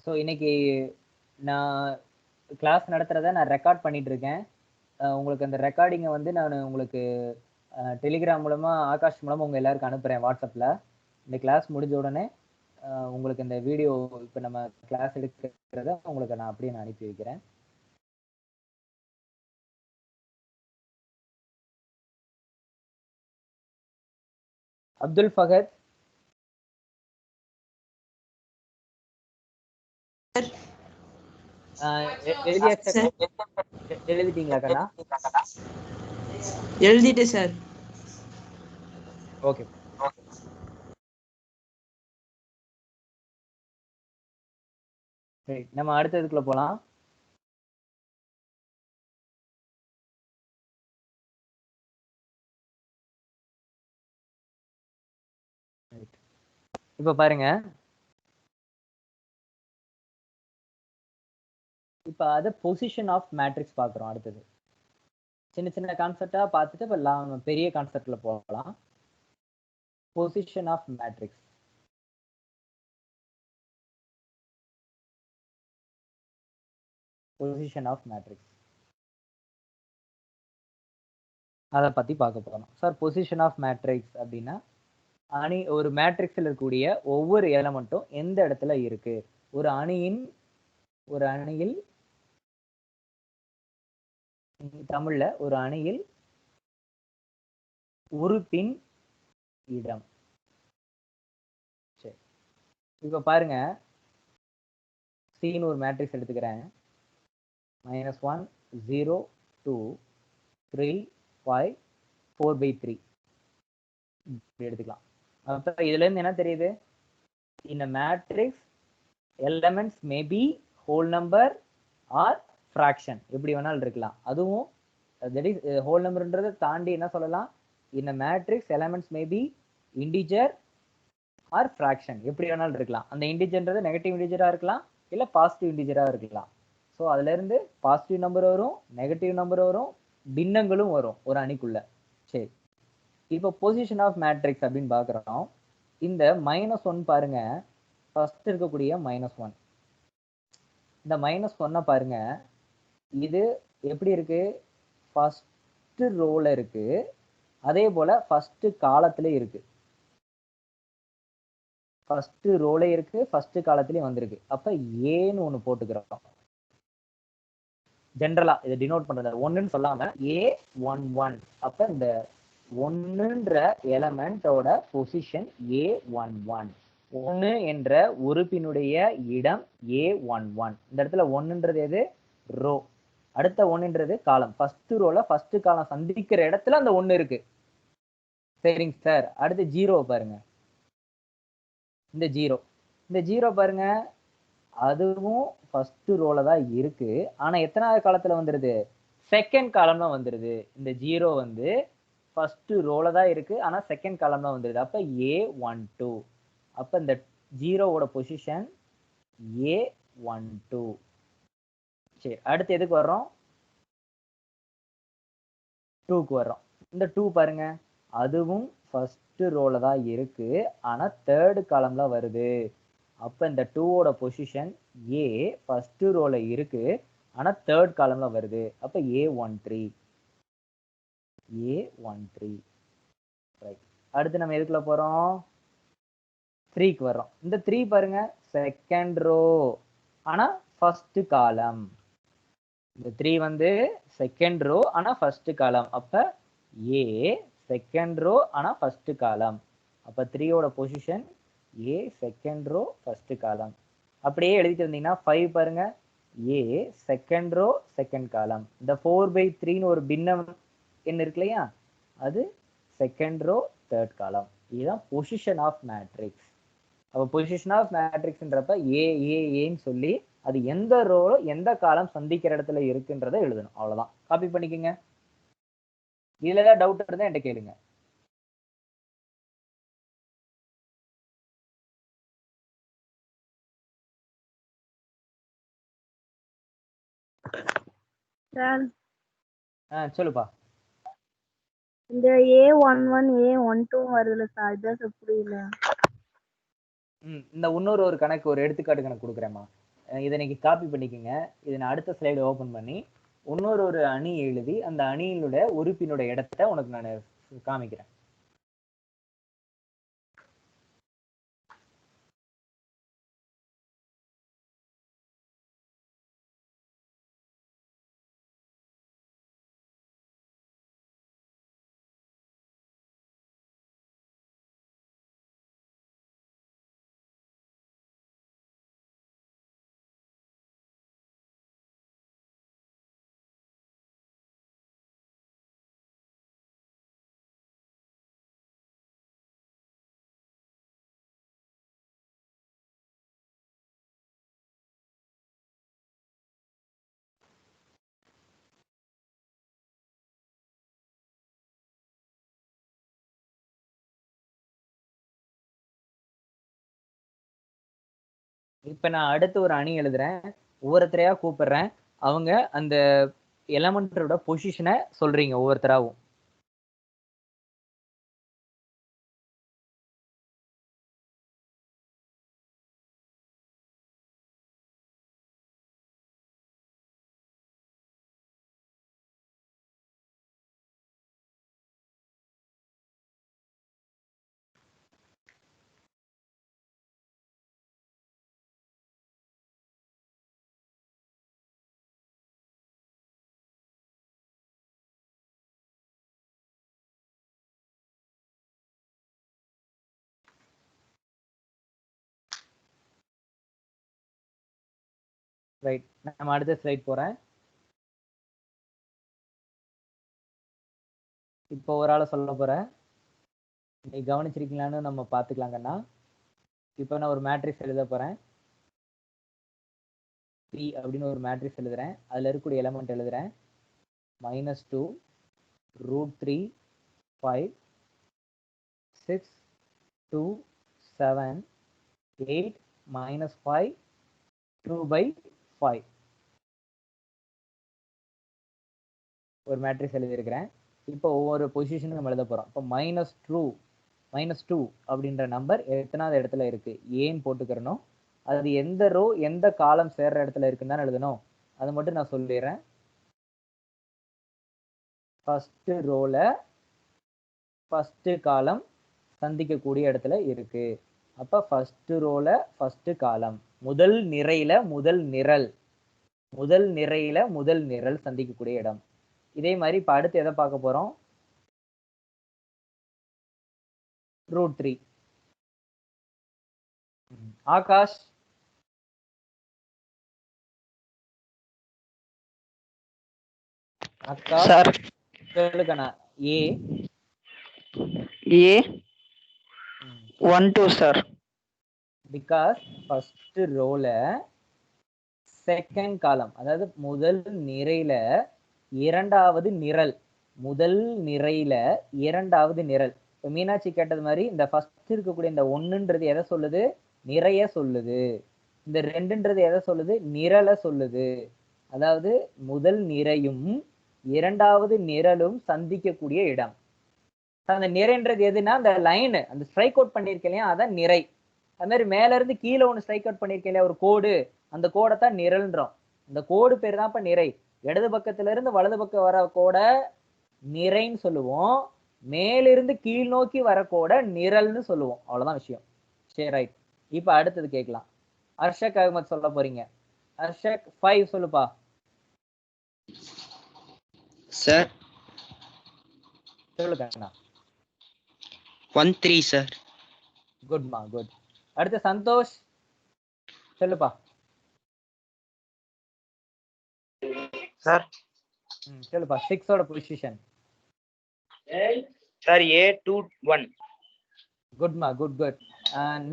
So இன்னைக்கு நான் class நடத்துறத நான் ரெக்கார்ட் பண்ணிட்டு இருக்கேன். உங்களுக்கு அந்த ரெக்கார்டிங்கை வந்து நான் உங்களுக்கு டெலிகிராம் மூலமா ஆகாஷ் மூலமா உங்க எல்லாருக்கும் அனுப்புறேன் வாட்ஸ்அப்ல. இந்த கிளாஸ் முடிஞ்ச உடனே உங்களுக்கு இந்த வீடியோ இப்போ நம்ம கிளாஸ் எடுக்கிறத உங்களுக்கு நான் அப்படியே நான் அனுப்பி வைக்கிறேன். அப்துல் ஃபகத், எழுதிட்டீங்களா கண்ணா? எழுதிட்டேன் சார். ஓகே, சரி, நம்ம அடுத்ததுக்குள்ள போலாம். இப்ப பாருங்க, இப்ப அது பொசிஷன் ஆஃப் மேட்ரிக்ஸ் பாக்குறோம். அடுத்தது சின்ன சின்ன கான்செப்டா பார்த்துட்டு இப்ப பெரிய கான்செப்ட்ல போகலாம். Position of matrix. Position of matrix அதை பத்தி பார்க்க போறோம் சார். பொசிஷன் ஆஃப் மேட்ரிக்ஸ் அப்படின்னா ஒரு மேட்ரிக்ஸ்ல இருக்கக்கூடிய ஒவ்வொரு எலமெண்ட்டும் எந்த இடத்துல இருக்கு, ஒரு அணியில் தமிழ்ல ஒரு அணியில் உறுப்பின் இடம். சரி, இப்ப பாருங்க, சீன் ஒரு மேட்ரிக்ஸ் எடுத்துக்கிறேன். -1 0 2 3 5 4/3 எடுத்துக்கலாம். அப்ப இதுல இருந்து என்ன தெரியுது? இந்த matrix elements may be whole number or fraction, எப்படி வேணாலும் இருக்கலாம். அதுவும் தட் இஸ் ஹோல் நம்பர்ன்றதை தாண்டி என்ன சொல்லலாம்? இந்த matrix elements may be integer or fraction, எப்படி வேணாலும் இருக்கலாம். அந்த இன்டிஜர்ன்றது நெகட்டிவ் இன்டிஜரா இருக்கலாம், இல்ல பாசிட்டிவ் இன்டிஜரா இருக்கலாம். ஸோ அதுல இருந்து பாசிட்டிவ் நம்பர் வரும், நெகட்டிவ் நம்பர் வரும், பின்னங்களும் வரும் ஒரு அணிக்குள்ள. சரி, இப்போ பொசிஷன் ஆஃப் மேட்ரிக்ஸ் அப்படின்னு பாக்குறோம். இந்த -1 பாருங்க, ஃபர்ஸ்ட் இருக்கக்கூடிய -1, இந்த -1 பாருங்க, இது எப்படி இருக்கு? ஃபர்ஸ்ட் ரோல இருக்கு, அதே போல ஃபர்ஸ்ட் காலத்துல இருக்கு. ஃபர்ஸ்ட் ரோல இருக்கு, ஃபர்ஸ்ட் காலத்திலயும் வந்திருக்கு. அப்ப ஏன்னு ஒண்ணு போட்டுக்கிறோம். ஜென்ரலா இதை டினோட் பண்றது ஒன்னுன்னு சொல்லாம A11. அப்ப இந்த ஒன்னுன்ற எலமெண்டோட பொசிஷன் A11. 1 என்ற உறுப்பினுடைய இடம் A11. இந்த இடத்துல 1ன்றது எது? ரோ. அடுத்த 1ன்றது காலம். ஃபர்ஸ்ட் ரோல ஃபர்ஸ்ட் காலம் சந்திக்கிற இடத்துல அந்த 1 இருக்கு. சரிங்க சார். அடுத்து 0 பாருங்க, இந்த 0 பாருங்க, அதுவும் ஃபர்ஸ்ட் ரோல தான் இருக்கு. ஆனா எத்தனாவது காலத்துல வந்துருது? செகண்ட் காலம்ல வந்துருது. இந்த 0 வந்து ஃபர்ஸ்ட் ரோல தான் இருக்கு, ஆனா செகண்ட் காலம்ல வந்துருது. அப்ப A12. அப்ப இந்த 0வோட பொசிஷன் A12. சரி, அடுத்து எதுக்கு வர்றோம்? 2க்கு வர்றோம். இந்த 2 பாருங்க, அதுவும் ஃபர்ஸ்ட் ரோல தான் இருக்கு, ஆனா தேர்ட் காலம்ல வருது. அப்ப இந்த 2வோட பொசிஷன் A ஃபர்ஸ்ட் ரோல இருக்கு, ஆனா தேர்ட் காலம்ல வருது. அப்ப A13. ரைட். அடுத்து நம்ம எதுக்குள்ள போறோம்? 3க்கு வர்றோம். இந்த 3 பாருங்க, செகண்ட் ரோ, ஆனா ஃபர்ஸ்ட் காலம். இந்த 3 வந்து செகண்ட் ரோ, ஆனா ஃபர்ஸ்ட் காலம். அப்ப A செகண்ட் ரோ, ஆனா ஃபர்ஸ்ட் காலம். அப்ப 3யோட position A second row, first column. அப்படியே எழுதிட்டு வந்தீங்கன்னா 5 பாருங்க, A second row, second column. இந்த 4/3ன்னு ஒரு பின்னம் என்ன இருக்கு இல்லையா, அது செகண்ட் ரோ, தேர்ட் காலம். இதுதான் பொசிஷன் ஆஃப் மேட்ரிக்ஸ். அப்ப பொசிஷன் ஆஃப் மேட்ரிக்ஸ்ன்றப்ப ஏன்னு சொல்லி அது எந்த ரோ எந்த காலம் சந்திக்கிற இடத்துல இருக்குன்றதை எழுதணும். அவ்வளவுதான். காப்பி பண்ணிக்கோங்க. இதுல ஏதாவது டவுட் இருந்தா என்கிட்ட கேளுங்க. சொல்லுப்பா. இந்த A11 A12 வருதுல சார், இதான் புரியல. இந்த இன்னொரு கணக்கு, ஒரு எடுத்துக்காட்டு கணக்கு கொடுக்குறேம்மா. இதை நீங்க காப்பி பண்ணிக்கோங்க. இதை நான் அடுத்த ஸ்லைடு ஓபன் பண்ணி இன்னொரு அணி எழுதி அந்த அணியினோட உறுப்பினோட இடத்தை உனக்கு நான் காமிக்கிறேன். இப்ப நான் அடுத்து ஒரு அணி எழுதுறேன். ஒவ்வொருத்தரையா கூப்பிடுறேன். அவங்க அந்த எலமெண்டோட பொசிஷனை சொல்றீங்க ஒவ்வொருத்தராவும். ரைட், நம்ம அடுத்த ஸ்லைட் போறேன். இப்போ ஒரு ஆளை சொல்ல போறேன். நீ கவனிச்சிருக்கீங்களான்னு நம்ம பாத்துக்கலாங்கன்னா, இப்போ நான் ஒரு மேட்ரிக்ஸ் எழுத போறேன். P அப்படின்னு ஒரு மேட்ரிக்ஸ் எழுதுறேன். அதுல இருக்கக்கூடிய எலமெண்ட் எழுதுறேன். -2 √3 5 6 2 7 8 -5 2/5 ஒரு மேட்ரிக்ஸ் எழுதியிருக்கிறேன். இப்போ ஒவ்வொரு பொசிஷனும் நம்ம எழுத போறோம். இப்போ -2 அப்படின்ற நம்பர் எத்தனாவது இடத்துல இருக்கு ஏன்னு போட்டுக்கிறணும். அது எந்த ரோ எந்த காலம் சேர்ற இடத்துல இருக்குன்னு தான் எழுதணும். அது மட்டும் நான் சொல்லிடுறேன். ஃபர்ஸ்ட் ரோல ஃபர்ஸ்ட் காலம் சந்திக்கக்கூடிய இடத்துல இருக்கு. அப்ப ஃபர்ஸ்ட் ரோல ஃபர்ஸ்ட் காலம், முதல் நிறையில முதல் நிரல் சந்திக்கக்கூடிய இடம். இதே மாதிரி இப்ப அடுத்து எதை பார்க்க போறோம்? √3. ஆகாஷ், ஆகாஷ் சார் சொல்லுங்கண்ணா. ஏ 12 சார். பிகாஸ் ஃபர்ஸ்ட் ரோல செகண்ட் காலம், அதாவது முதல் நிறையில இரண்டாவது நிரல், இப்ப மீனாட்சி கேட்டது மாதிரி இந்த ஃபர்ஸ்ட் இருக்கக்கூடிய இந்த 1ன்றது எதை சொல்லுது? நிறைய சொல்லுது. இந்த 2ன்றது எதை சொல்லுது? நிரலை சொல்லுது. அதாவது முதல் நிறையும் இரண்டாவது நிரலும் சந்திக்கக்கூடிய இடம். அந்த நிறைன்றது எதுனா அந்த லைன், அந்த ஸ்ட்ரைக் அவுட் பண்ணிருக்கேன் இல்லையா, அதான் நிறை. அது மாதிரி மேல இருந்து கீழே ஒண்ணு ஸ்ட்ரைக் அவுட் பண்ணிருக்கேன் இல்லையா, ஒரு கோடு, அந்த கோடை தான் நிரல்ன்றோம். அந்த கோடு பேர் தான் இப்ப நிறை. இடது பக்கத்துல இருந்து வலது பக்கம் வர கோட நிறைன்னு சொல்லுவோம். மேலிருந்து கீழ் நோக்கி வர கோட நிரல்னு சொல்லுவோம். அவ்வளவுதான் விஷயம். சரி, ரைட். இப்ப அடுத்தது கேட்கலாம். அர்ஷக் அகமது சொல்ல போறீங்க. அர்ஷக் 5 சொல்லுப்பா. சார் சொல்லுங்க. 13 சார். குட்மா, குட். அடுத்து சந்தோஷ் சொல்லுப்பா. சார் சொல்லுப்பா. 6 ஓட பொசிஷன். Sir A21. குட்மா, குட்.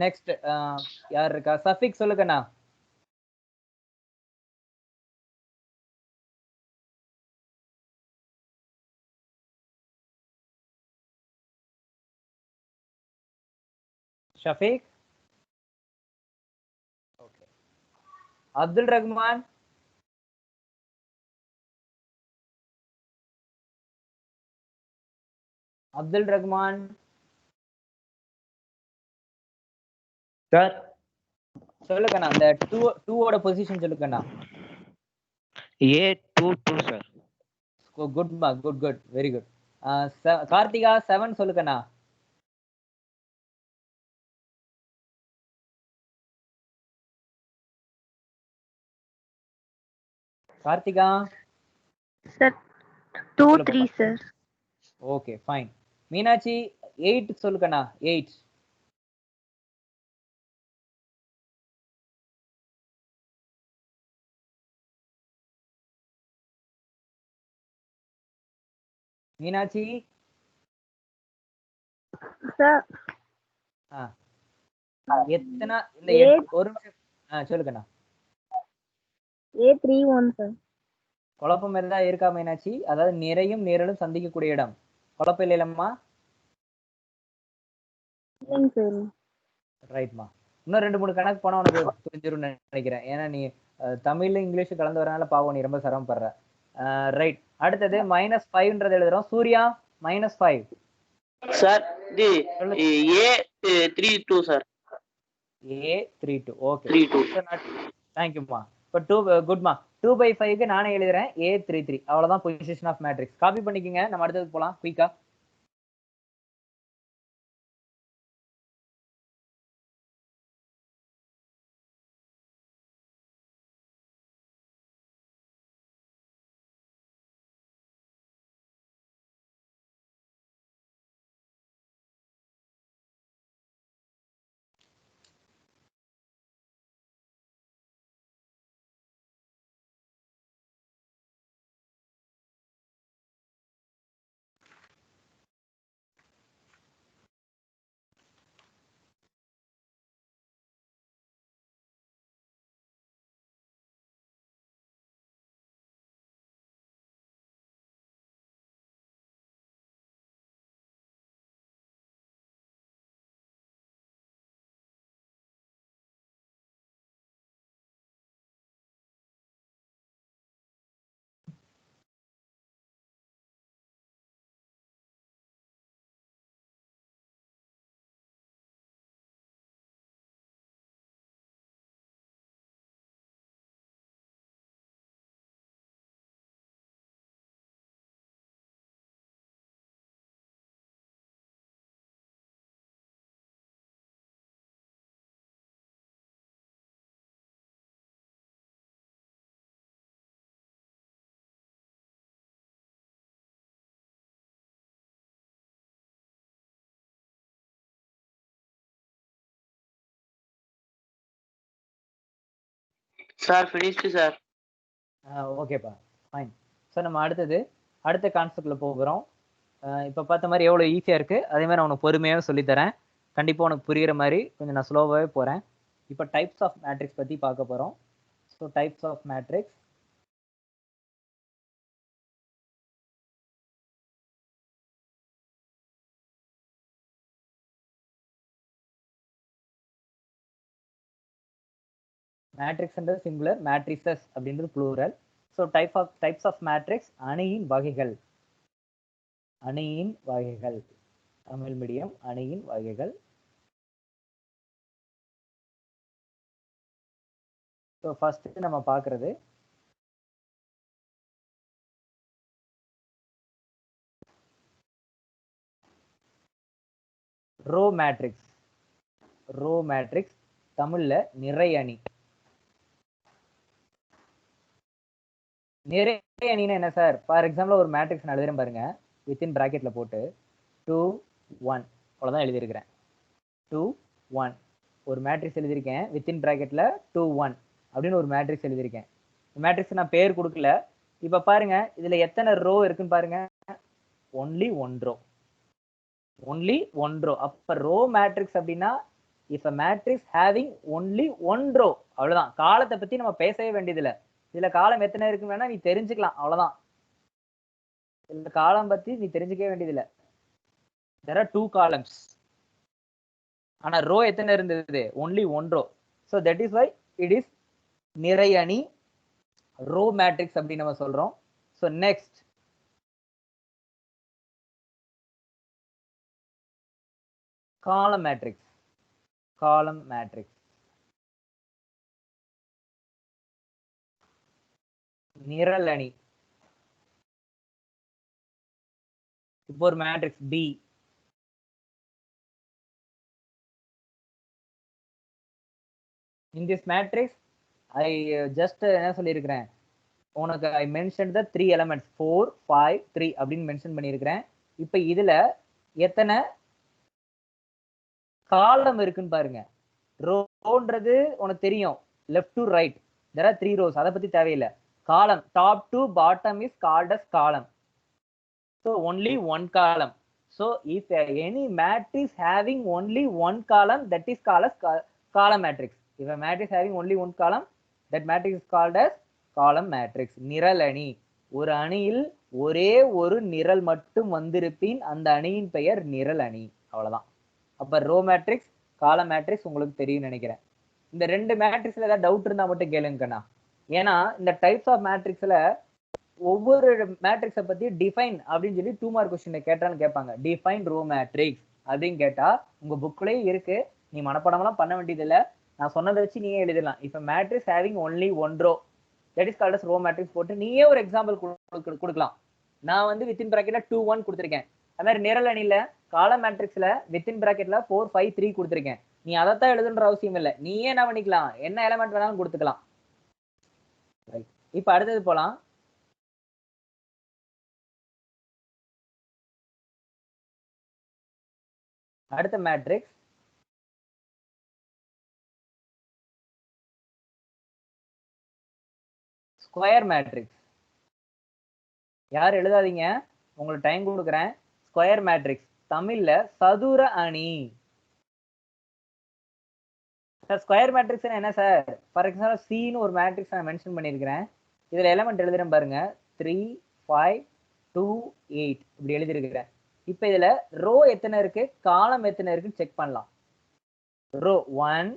நெக்ஸ்ட் யார் இருக்கா? சஃபிக் சொல்லுங்கண்ணா. ஷஃபீக். ஓகே. அப்துல் ரஹ்மான். சார் சொல்லுங்கண்ணா அந்த 2 ஓட பொசிஷன் சொல்லுங்கண்ணா. A22 sir. குட்மா, குட் வெரி குட். கார்த்திகா 7 சொல்லுங்கண்ணா. கார்த்திகா Sir, 2, சொல்லு 3, பாப்பா. sir. Okay fine. மீனாட்சி 8 சொல்லுங்கண்ணா. 8 மீனாட்சி. Sir, ஆ எத்தனை இந்த 8, ஒரு நிமிஷம் சொல்லுங்கண்ணா. A31, sir. குழப்பம் இருந்தா இருக்கா மீனாட்சி? அதாவது நிறையும் நிரலும் சந்திக்கக்கூடிய இடம். குழப்பம் இல்லைல்லம்மா? இல்லைங்க sir. ரைட்மா. இன்னும் 2 3 கணக்கு போனா உனக்கு புரிஞ்சிரும்னு நினைக்கிறேன். ஏன்னா நீ தமிழ்ல இங்கிலீஷ் கலந்து வரனால பாவம் நீ ரொம்ப சிரமப்படுற. ரைட். அடுத்தது -5ன்றது எழுதுறோம். சூர்யா -5. Sir, the சொல்லு. A32 sir. A32 okay. 32. தேங்க்யூம்மா. இப்போ 2 குட்மா. 2/5க்கு நானே எழுதுறேன் A33. அவ்வளவுதான் பொசிஷன் ஆஃப் மேட்ரிக்ஸ். காப்பி பண்ணிக்கங்க. நம்ம அடுத்தது போலாம் குயிக்கா. Sir, finished sir. ஓகேப்பா ஃபைன். ஸோ நம்ம அடுத்த கான்செப்ட்ல போகிறோம். இப்போ பார்த்த மாதிரி எவ்வளோ ஈஸியாக இருக்கு. அதே மாதிரி நான் உனக்கு பொறுமையாக சொல்லித்தரேன். கண்டிப்பாக உனக்கு புரியுற மாதிரி கொஞ்சம் நான் ஸ்லோவாகவே போகிறேன். இப்போ டைப்ஸ் ஆஃப் மேட்ரிக்ஸ் பற்றி பார்க்க போகிறோம். So types of matrix. மேட்ரிக்ஸ்ன்றது சிங்குலர், மேட்ரிசஸ் அப்படின்றது plural. So types of matrix அணியின் வகைகள். அணியின் வகைகள் தமிழ் மீடியம். அணியின் வகைகள். ஸோ ஃபர்ஸ்ட் நம்ம பார்க்கறது ரோ மேட்ரிக்ஸ். ரோ மேட்ரிக்ஸ் தமிழ்ல நிறை அணி. நிறை அணின்னா என்ன சார்? ஃபார் எக்ஸாம்பிள் ஒரு மேட்ரிக்ஸ் நான் எழுதுறேன் பாருங்க. வித்தின் பிராக்கெட்ல போட்டு 2 1 அவ்வளவுதான் எழுதியிருக்கிறேன். 2 1 ஒரு மேட்ரிக்ஸ் எழுதியிருக்கேன். வித்தின் பிராக்கெட்ல 2 1 அப்படின்னு ஒரு மேட்ரிக்ஸ் எழுதியிருக்கேன். மேட்ரிக்ஸ் நான் பேர் கொடுக்கல. இப்ப பாருங்க இதுல எத்தனை ரோ இருக்குன்னு பாருங்க. Only one row. Only one row. அப்ப ரோ மேட்ரிக்ஸ் அப்படின்னா if a matrix having only one row. அவ்வளவுதான். காலத்தை பத்தி நம்ம பேசவே வேண்டியதில்லை. இதுல காலம் எத்தனை இருக்குன்னு வேணா நீ தெரிஞ்சுக்கலாம். அவ்வளவுதான். இந்த காலம் பத்தி நீ தெரிஞ்சுக்கவே வேண்டியதில்லை. there are 2 columns. ஆனா ரோ எத்தனை இருந்தது? only one row. so that is why it is நிறை அணி, ரோ மேட்ரிக்ஸ் அப்படின்னு நம்ம சொல்றோம். so next column matrix. column matrix. நிரல் அணி. இப்போ ஒரு matrix B. In this matrix, I just என்ன சொல்லியிருக்கிறேன், உனக்கு I mentioned the 3 elements 4, 5, 3 அப்படின்னு மென்ஷன் பண்ணியிருக்கிறேன். இப்போ இதுல எத்தனை காலம் இருக்குன்னு பாருங்க. ரோன்றது உனக்கு தெரியும், left to right there are 3 rows. அதை பத்தி தேவையில்லை. காலம் top to bottom is called as column. So only one column. So if any matrix having only one column, that is called as column matrix. If a matrix having only one column, that matrix is called as column matrix. நிரல் அணி. ஒரு அணியில் ஒரே ஒரு நிரல் மட்டும் வந்திருப்பின் அந்த அணியின் பெயர் நிரல் அணி. அவ்வளவுதான். அப்ப ரோ மேட்ரிக்ஸ், காலம் மேட்ரிக்ஸ் உங்களுக்கு தெரியும் நினைக்கிறேன். இந்த ரெண்டு மேட்ரிக்ஸ்ல ஏதாவது டவுட் இருந்தா மட்டும் கேளுங்கண்ணா. ஏன்னா இந்த டைப்ஸ் ஆஃப் மேட்ரிக்ஸ்ல ஒவ்வொரு மேட்ரிக்ஸை பத்தி டிஃபைன் அப்படின்னு சொல்லி 2 மார்க் கொஸ்டின் கேட்டான்னு கேட்பாங்க. டிஃபைன் ரோ மேட்ரிக்ஸ் அப்படின்னு கேட்டா உங்க புக்லயே இருக்கு, நீ மனப்பாடமெல்லாம் பண்ண வேண்டியது இல்லை. நான் சொன்னதை வச்சு நீயே எழுதிடலாம். இப்ப matrix having only one row, that is called as row matrix போட்டு நீயே ஒரு எக்ஸாம்பிள் கொடுக்கலாம். நான் வந்து வித்தின் பிராக்கெட்ல 2, 1 கொடுத்துருக்கேன். அது மாதிரி நிரல் அணியில காலம் மேட்ரிக்ஸ்ல வித்தின் பிராக்கெட்ல 4, 5, 3 கொடுத்துருக்கேன். நீ அதைத்தான் எழுதுன்ற அவசியம் இல்லை. நீயே என்ன பண்ணிக்கலாம், என்ன எலமெண்ட் வேணாலும் கொடுத்துக்கலாம். இப்ப அடுத்தது போலாம். அடுத்த மேட்ரிக்ஸ் ஸ்கொயர் மேட்ரிக்ஸ். யார் எழுதாதீங்க, உங்களுக்கு டைம் கொடுக்குறேன். ஸ்கொயர் மேட்ரிக்ஸ் தமிழ்ல சதுர அணி. சார் ஸ்கொயர் மேட்ரிக்ஸ் என்ன சார்? ஃபார் எக்ஸாம்பிள் சின்னு ஒரு மேட்ரிக்ஸ் நான் மென்ஷன் பண்ணியிருக்கிறேன். இதுல எலமெண்ட் எழுதுறேன் பாருங்க, 3, 5, 2, 8 இப்படி எழுதியிருக்கிறேன். இப்ப இதுல ரோ எத்தனை இருக்கு, காலம் எத்தனை இருக்குன்னு செக் பண்ணலாம். Row 1,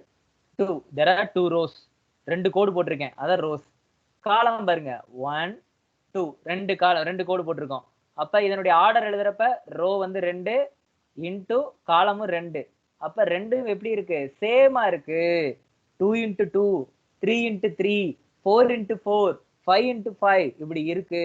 2, there are 2 rows. 2 கோடு போட்டிருக்கேன், அதான் ரோஸ். காலம் பாருங்க 1, 2, 2 காலம், 2 கோடு போட்டிருக்கோம். அப்ப இதனுடைய ஆர்டர் எழுதுறப்ப ரோ வந்து 2 இன்டு காலமும் 2. அப்ப 2 எப்படி இருக்கு, சேமா இருக்கு. 2 இன்டு 2, 3 இன்டு 3, 4 இன்டு 4, 5 இன்டு 5 இப்படி இருக்கு.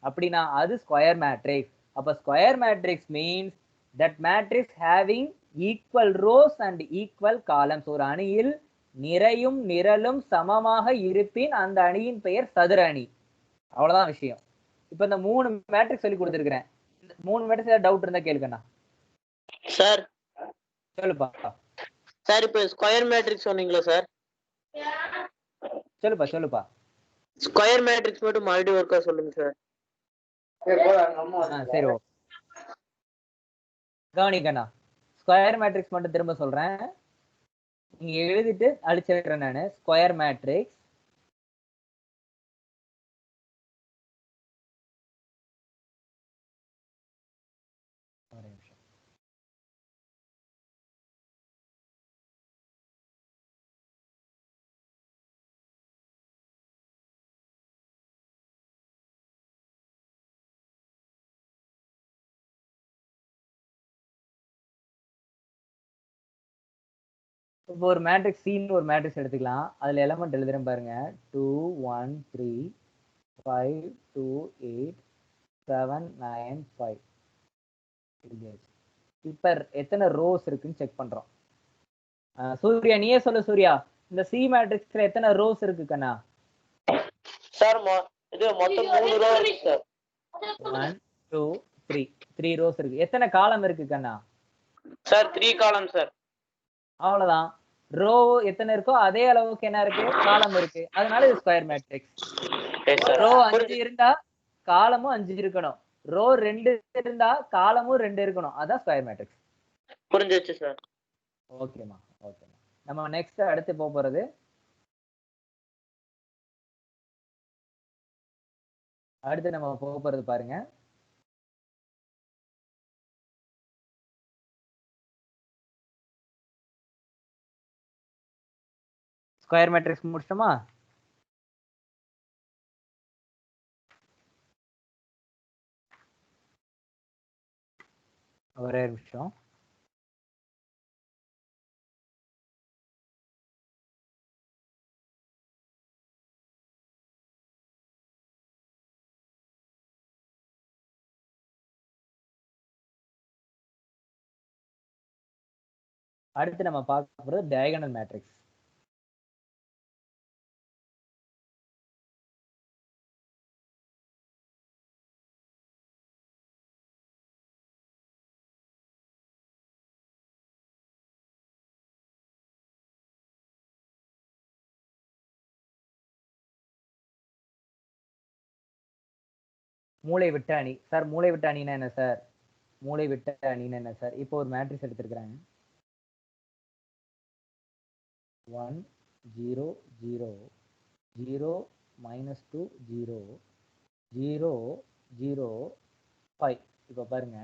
அப்படின்னா அது ஸ்கொயர் மேட்ரிக்ஸ். அப்ப square matrix means that matrix having equal rose and equal columns. ஒரு அணியில் நிறையும் நிரலும் சமமாக இருப்பின் அந்த அணியின் பெயர் சதுர அணி. அவ்வளவுதான் விஷயம். இப்ப இந்த 3 மேட்ரிக்ஸ் சொல்லி கொடுத்துருக்கிறேன். இந்த 3 மேட்ரிக்ஸ் ஏதாவது டவுட் இருந்தா கேளுங்கண்ணா. சார் சொல்லுப்பா. சார் இப்போ ஸ்கொயர் மேட்ரிக்ஸ் சொன்னீங்களா சார்? சொல்லுப்பா. ஸ்கொயர் மேட்ரிக்ஸ் மட்டும் மறுபடியும் ஒர்க்கா சொல்லுங்க சார். சரி கவனிக்கண்ணா, ஸ்கொயர் மேட்ரிக்ஸ் மட்டும் திரும்ப சொல்றேன், நீங்க எழுதிட்டு அழிச்சிடுறேன் நானு. ஸ்கொயர் மேட்ரிக்ஸ் இப்போ ஒரு மேட்ரிக்ஸ் சின்னு ஒரு மேட்ரிக்ஸ் எடுத்துக்கலாம். அதுல எலமெண்ட் எழுதுறேன் பாருங்க, 2, 1, 3, 5, 2, 8, 7, 9, 5. இப்ப எத்தனை ரோஸ் இருக்குன்னு செக் பண்றோம். சூர்யா நீயே சொல்லு. சூர்யா, இந்த சி மேட்ரிக்ஸ்ல எத்தனை ரோஸ் இருக்கு கண்ணா? சார் இது மொத்தம் 3 ரோ இருக்கு சார். 1, 2, 3 ரோஸ் இருக்கு. எத்தனை காலம் இருக்கு கண்ணா? சார் 3 காலம் சார். அவ்வளவுதான். ரோ எத்தனை இருக்கோ அதே அளவுக்கு என்ன இருக்கு, காலம் இருக்கு. அதனால இது ஸ்கொயர் மேட்ரிக்ஸ். ரோ 5 இருந்தா காலமும் 5 இருக்கணும். ரோ 2 இருந்தா காலமும் 2 இருக்கணும். அதான் ஸ்கொயர் மேட்ரிக்ஸ். புரிஞ்சிருச்சு சார். ஓகேமா. நம்ம நெக்ஸ்ட் அடுத்து போறது பாருங்க. ஸ்கொயர் மேட்ரிக்ஸ் முடிச்சிட்டோமா? ஒரே நிமிஷம். அடுத்து நம்ம பார்க்க போறது டயகனல் மேட்ரிக்ஸ். மூளை விட்ட அணி. சார் மூளை விட்ட அணினா என்ன சார்? மூளை விட்ட அணினா என்ன சார்? இப்போ ஒரு மேட்ரிக்ஸ் எடுத்திருக்கிறாங்க. 1 0 0 0 -2 0 0 0 5. இப்போ பாருங்க,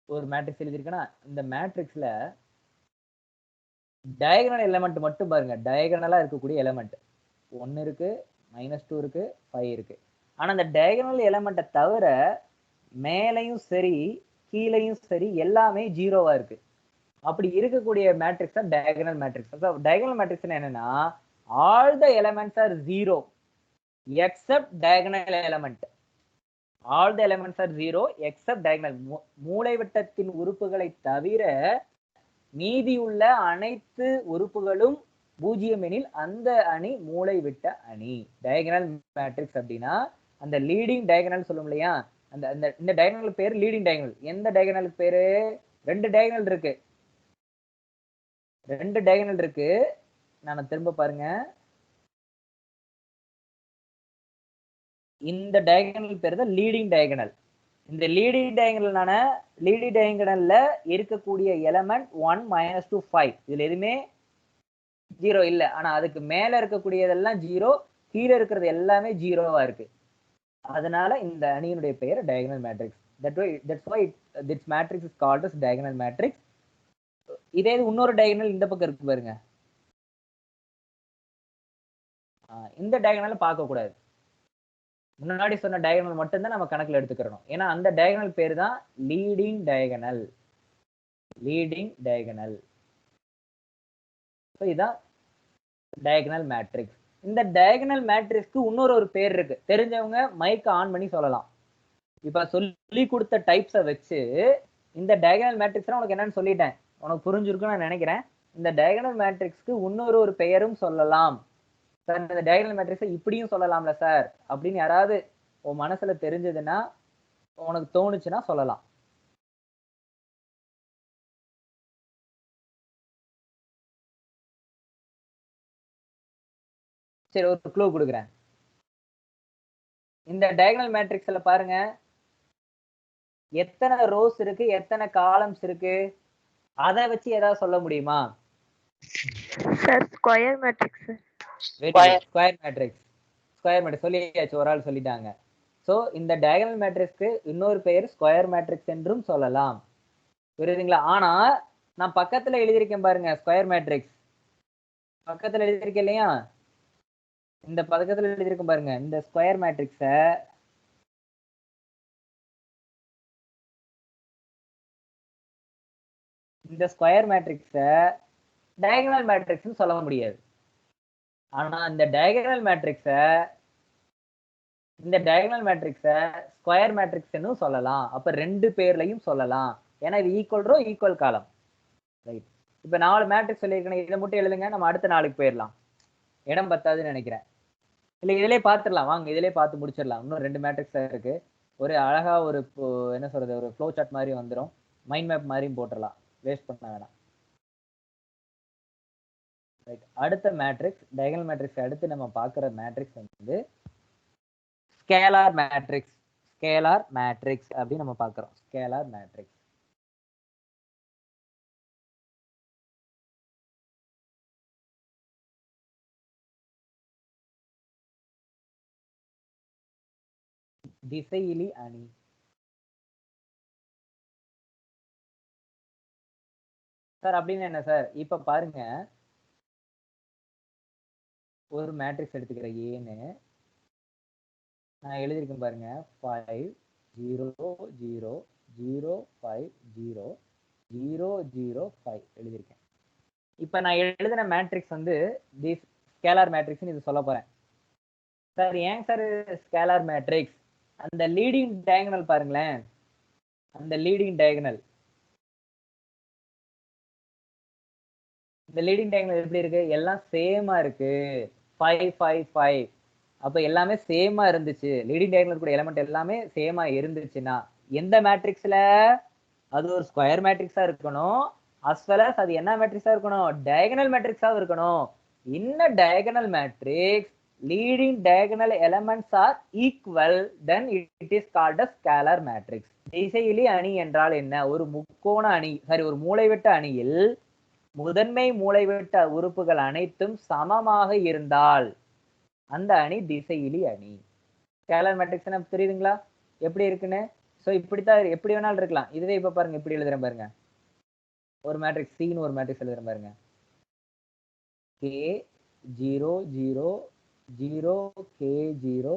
ஒரு மேட்ரிக்ஸ் எழுதிருக்கேன்னா இந்த மேட்ரிக்ஸ்ல டயகனல் எலிமெண்ட் மட்டும் பாருங்க. டயகனலா இருக்கக்கூடிய எலிமெண்ட் 1 இருக்கு, -2 இருக்கு, 5 இருக்கு. ஆனா அந்த டயகனல் எலிமெண்ட்டை தவிர மேலையும் சரி கீழையும் சரி எல்லாமே ஜீரோவா இருக்கு. அப்படி இருக்கக்கூடிய மேட்ரிக்ஸ் தான் டயகனல் மேட்ரிக்ஸ். டயகனல் மேட்ரிக்ஸ் என்னன்னா all the elements are zero except diagonal element. All the elements are zero except diagonal. மூலைவிட்டத்தின் உறுப்புகளை தவிர மீதியுள்ள அனைத்து உறுப்புகளும் பூஜ்ஜியம் எனில் அந்த அணி மூலைவிட்ட அணி. டயகனல் மேட்ரிக்ஸ் அப்படின்னா அந்த லீடிங் டயகனல் சொல்லும் இல்லையா, அந்த இந்த டயகனல் பேர் லீடிங் டயகனல். எந்த டயகனலுக்கு பேரு? ரெண்டு டயகனல் இருக்கு. ரெண்டு டயகனல் இருக்கு. நான் திரும்ப பாருங்க, இந்த டயகனல் பேர் தான் லீடிங் டயகனல். இந்த லீடிங் டயகனல்ல இருக்கக்கூடிய எலிமெண்ட் 1 -2 5. இதுல எதுவுமே ஜீரோ இல்ல. ஆனா அதுக்கு மேல இருக்கக்கூடியதெல்லாம் ஜீரோ, கீழே இருக்கிறது எல்லாமே ஜீரோவா இருக்கு. அதனால இந்த அணியினுடைய பெயர் diagonal matrix. That's why this matrix is called as diagonal matrix. இதே இன்னொரு டயகனல் இந்த பக்கம் இருக்கு பாருங்க. இந்த டயகனல் பார்க்க கூடாது. முன்னாடி சொன்ன டயகனல் மட்டும்தான் நம்ம கணக்குல எடுத்துக்கிறோம். ஏன்னா அந்த டயகனல் பேர் தான் லீடிங் டயகனல். Leading diagonal. இதான் டயகனல் மேட்ரிக்ஸ். இந்த டயகனல் மேட்ரிக்ஸ்க்கு இன்னொரு பேர் இருக்கு. தெரிஞ்சவங்க மைக் ஆன் பண்ணி சொல்லலாம். இப்ப சொல்லி கொடுத்த டைப்ஸை வச்சு இந்த டயகனல் மேட்ரிக்ஸ் உனக்கு என்னன்னு சொல்லிட்டேன். உனக்கு புரிஞ்சிருக்குன்னு நான் நினைக்கிறேன். இந்த டயகனல் மேட்ரிக்ஸ்க்கு இன்னொரு பெயரும் சொல்லலாம் சார். இந்த டயகனல் மேட்ரிக்ஸை இப்படியும் சொல்லலாம்ல சார் அப்படின்னு யாராவது உன் மனசுல தெரிஞ்சதுன்னா, உனக்கு தோணுச்சுன்னா சொல்லலாம். சரி, ஒரு க்ளூ கொடுக்குறேன். இந்த டயகனல் மேட்ரிக்ஸ்ல பாருங்க, எத்தனை ரோஸ் இருக்கு, எத்தனை காலம்ஸ் இருக்கு, அதை வச்சு ஏதாவது சொல்ல முடியுமா? Sir square matrix. Square matrix. Square matrix சொல்லியாச்சு, ஒரு ஆள் சொல்லிட்டாங்க. சோ இந்த டயகனல் மேட்ரிக்ஸ்க்கு இன்னொரு பெயர் ஸ்கொயர் மேட்ரிக்ஸ் என்றும் சொல்லலாம். புரியுதுங்களா? ஆனா நான் பக்கத்துல எழுதியிருக்கேன் பாருங்க, ஸ்கொயர் மேட்ரிக்ஸ் பக்கத்துல எழுதியிருக்கேன் இல்லையா, இந்த பக்கத்துல எழுதியிருக்கேன் பாருங்க, இந்த ஸ்கொயர் மேட்ரிக்ஸ டயகனல் மேட்ரிக்ஸ் சொல்ல முடியாது. ஆனா இந்த டயகனல் மேட்ரிக்ஸ ஸ்கொயர் மேட்ரிக்ஸ் சொல்லலாம். அப்ப ரெண்டு பேர்லயும் சொல்லலாம். ஏன்னா இது ஈக்குவல் ரோ ஈக்குவல் காலம். ரைட். இப்ப 4 மேட்ரிக்ஸ் சொல்லியிருக்கேன். இதை மட்டும் எழுதுங்க, நம்ம அடுத்த 4க்கு போயிடலாம். இடம் பத்தாதுன்னு நினைக்கிறேன். இல்ல இதுலயே பாத்துடலாம் வாங்க, இதுலயே பார்த்து முடிச்சிடலாம். இன்னும் 2 மேட்ரிக்ஸ் இருக்கு. ஒரு அழகா ஒரு என்ன சொல்றது, ஒரு ஃப்ளோ சார்ட் மாதிரி வந்துடும். மைண்ட் மேப் மாதிரியும் போட்டுடலாம். வேஸ்ட் பண்ண வேணாம். ரைட். அடுத்த மேட்ரிக்ஸ், டயகனல் மேட்ரிக்ஸ் அடுத்து நம்ம பார்க்குற மேட்ரிக்ஸ் வந்து ஸ்கேலார் மேட்ரிக்ஸ். ஸ்கேலார் மேட்ரிக்ஸ் அப்படின்னு நம்ம பார்க்குறோம். Scalar matrix. திசையிலி அணி. சார் அப்படின்னு என்ன சார்? இப்ப பாருங்க, ஒரு மேட்ரிக்ஸ் எடுத்துக்கிற ஏன்னு நான் எழுதியிருக்கேன் பாருங்க. 5 0 0 0 5 0 0 0 5 எழுதியிருக்கேன். இப்ப நான் எழுதின மேட்ரிக்ஸ் வந்து ஸ்கேலார் மேட்ரிக்ஸ் இது சொல்ல போறேன். சார் ஏன் சார் ஸ்கேலார் மேட்ரிக்ஸ்? அந்த லீடிங் டயகனல் பாருங்களேன், அந்த லீடிங் டயகனல் இந்த லீடிங் டயகனல் எப்படி இருக்கு? எல்லாம் சேமா இருக்கு. 5 5 5. அப்ப எல்லாமே சேமா இருந்துச்சு. லீடிங் டயகனல் கூட எலிமெண்ட் எல்லாமே சேமா இருந்துச்சுன்னா எந்த மேட்ரிக்ஸ்ல? அது ஒரு ஸ்கொயர் மேட்ரிக்ஸா இருக்கணும். அஸ் வெல் அஸ் அது என்ன மேட்ரிக்ஸா இருக்கணும்? டயகனல் மேட்ரிக்ஸா இருக்கணும். In a diagonal matrix, leading diagonal elements are equal, then it is called a scalar matrix. திசையிலி அணி என்றால் என்ன? ஒரு முக்கோண அணி, ஒரு மூலைவிட்ட அணியில் முதன்மை மூலைவிட்ட உறுப்புகள் அனைத்தும் சமமாக இருந்தால் அந்த அணி திசையிலி அணி. ஸ்கேலார் மேட்ரிக்ஸ் தெரியுதுங்களா எப்படி இருக்குன்னு? சோ இப்படித்தான் எப்படி வேணாலும் இருக்கலாம். இதுவே இப்ப பாருங்க இப்படி எழுதுறேன் பாருங்க. ஒரு மேட்ரிக்ஸ் சின்னு ஒரு மேட்ரிக்ஸ் எழுதுறேன் பாருங்க. K 0 0 0 K 0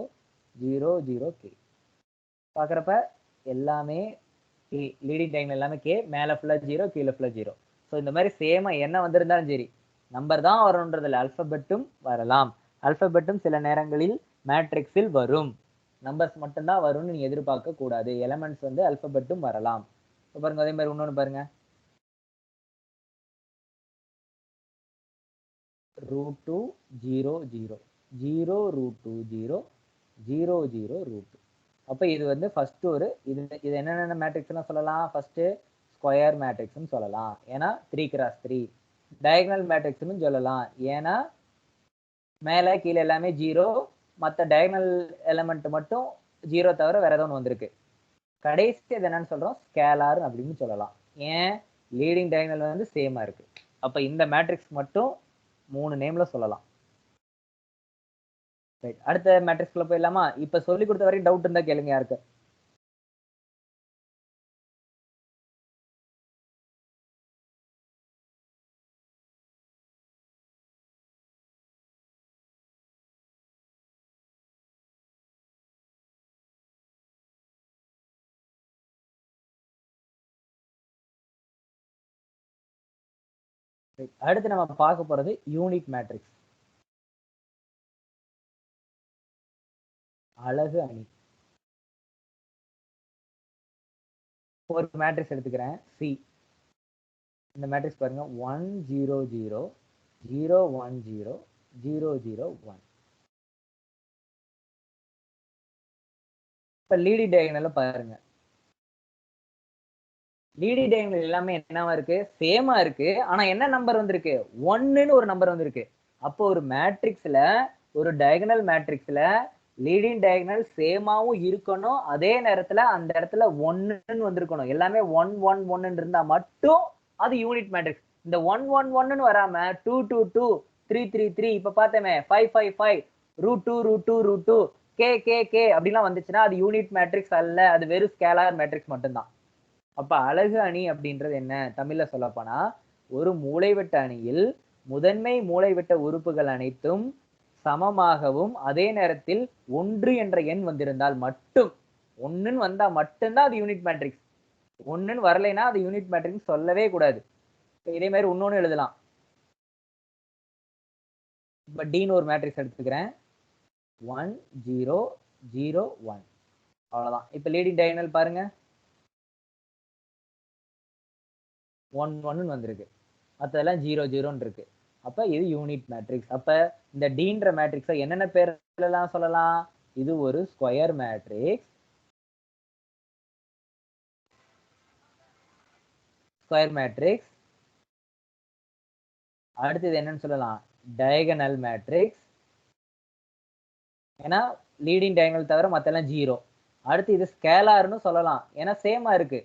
0 0 K. பாக்குறப்ப எல்லாமே K, லீடிங் டைம் எல்லாமே K, மேல ஃபுல்லா 0, கீழே ஃபுல்லா 0. ஸோ இந்த மாதிரி சேமா என்ன வந்திருந்தாலும் சரி, நம்பர் தான் வரணுன்றதுல அல்பபெட்டும் வரலாம். அல்பபெட்டும் சில நேரங்களில் மேட்ரிக்ஸில் வரும். நம்பர்ஸ் மட்டும்தான் வரும்னு நீங்க எதிர்பார்க்க கூடாது. எலமெண்ட்ஸ் வந்து அல்பபெட்டும் வரலாம். பாருங்க அதே மாதிரி இன்னொன்னு பாருங்க. √2 0 0 0 √2 0 0 0 √2. அப்ப இது வந்து ஃபர்ஸ்ட் ஒரு இது என்னென்ன மேட்ரிக்ஸ்லாம் சொல்லலாம்? ஃபர்ஸ்ட் ஸ்கொயர் மேட்ரிக்ஸ்னு சொல்லலாம், ஏன்னா 3x3. டயகனல் மேட்ரிக்ஸ்னு சொல்லலாம், ஏன்னா மேல கீழே எல்லாமே 0, மற்ற டயகனல் எலிமெண்ட் மட்டும் 0 தவிர வேற ஏதோ ஒன்று வந்திருக்கு. கடைசி இது என்னன்னு சொல்றோம்? ஸ்கேலார் அப்படின்னு சொல்லலாம். ஏன்? லீடிங் டயகனல் வந்து சேமா இருக்கு. அப்ப இந்த மேட்ரிக்ஸ் மட்டும் 3 நேம்ல சொல்லலாம். அடுத்த மேட்ரிக்ஸ்குள்ள போயிடலாமா? இப்ப சொல்லி கொடுத்த வரைக்கும் டவுட் இருந்தா கேளுங்க யாருக்கு. அடுத்து நம்ம பார்க்க போறது யூனிட் மேட்ரிக்ஸ், அலகு அணி. ஒரு மேட்ரிக்ஸ் எடுத்துக்கிறேன் சி. இந்த மேட்ரிக்ஸ் பாருங்க 1 0 0 0 1 0 0 0 1. இப்ப லீடிங் டயகனல்ல பாருங்க. லீடிங் டயகனல் எல்லாமே என்னவா இருக்கு? சேமா இருக்கு. ஆனா என்ன நம்பர் வந்திருக்கு? 1ன்னு ஒரு நம்பர் வந்திருக்கு. அப்போ ஒரு மேட்ரிக்ஸ்ல, ஒரு டயகனல் மேட்ரிக்ஸ்ல லீடிங் டயகனல் சேமாவும் இருக்கணும், அதே நேரத்துல அந்த இடத்துல 1ன்னு வந்திருக்கணும். எல்லாமே 1 1 1ன்னு இருந்தா மட்டும் அது யூனிட் மேட்ரிக்ஸ். இந்த 1 1 1ன்னு வராம 2 2 2 3 3 3 இப்ப பார்த்தமே 5 5 5 √2 √2 √2 K K K அப்படிலாம் வந்துச்சுன்னா அது யூனிட் மேட்ரிக்ஸ் அல்ல, அது வெறும் ஸ்கேலார் மேட்ரிக்ஸ் மட்டும்தான். அப்ப அலகு அணி அப்படின்றது என்ன? தமிழ்ல சொல்லப்போனா ஒரு மூலைவிட்ட அணியில் முதன்மை மூலைவிட்ட உறுப்புகள் அனைத்தும் சமமாகவும் அதே நேரத்தில் 1 என்ற எண் வந்திருந்தால் மட்டும், 1ன்னு வந்தா மட்டும்தான் அது யூனிட் மேட்ரிக்ஸ். 1ன்னு வரலைன்னா அது யூனிட் மேட்ரிக்ஸ் சொல்லவே கூடாது. இதே மாதிரி இன்னொன்னு எழுதலாம். இப்ப டின்னு ஒரு மேட்ரிக்ஸ் எடுத்துக்கிறேன். 1 0 0 1. அவ்வளவுதான். இப்ப லீடிங் டயகனல் பாருங்க 1 1ன்னு வந்திருக்கு, மற்றதெல்லாம் 0 0ன்னு இருக்கு. அப்ப இது யூனிட் மேட்ரிக்ஸ். அப்ப இந்த டீன்ற மேட்ரிக்ஸை என்னென்ன பேர்ல எல்லாம் சொல்லலாம்? இது ஒரு ஸ்கொயர் மேட்ரிக்ஸ், ஸ்கொயர் மேட்ரிக்ஸ். அடுத்தது என்னன்னு சொல்லலாம்? டயகனல் மேட்ரிக்ஸ், ஏன்னா லீடிங் டயகனல் தவிர மத்தெல்லாம் 0. அடுத்து இது ஸ்கேலார்னு சொல்லலாம், ஏன்னா சேமா இருக்கு,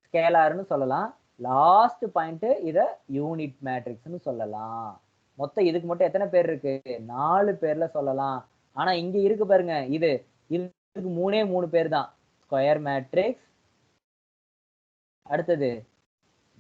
ஸ்கேலார்னு சொல்லலாம். லாஸ்ட் பாயிண்ட் இத யூனிட் மேட்ரிக்ஸ்னு சொல்லலாம். மொத்தம் இதுக்கு மட்டும் எத்தனை பேர் இருக்கு? 4 பேர்ல சொல்லலாம். ஆனா இங்க இருக்கு பாருங்க, இதுக்கு 3 பேர் தான். ஸ்கொயர் மேட்ரிக்ஸ், அடுத்தது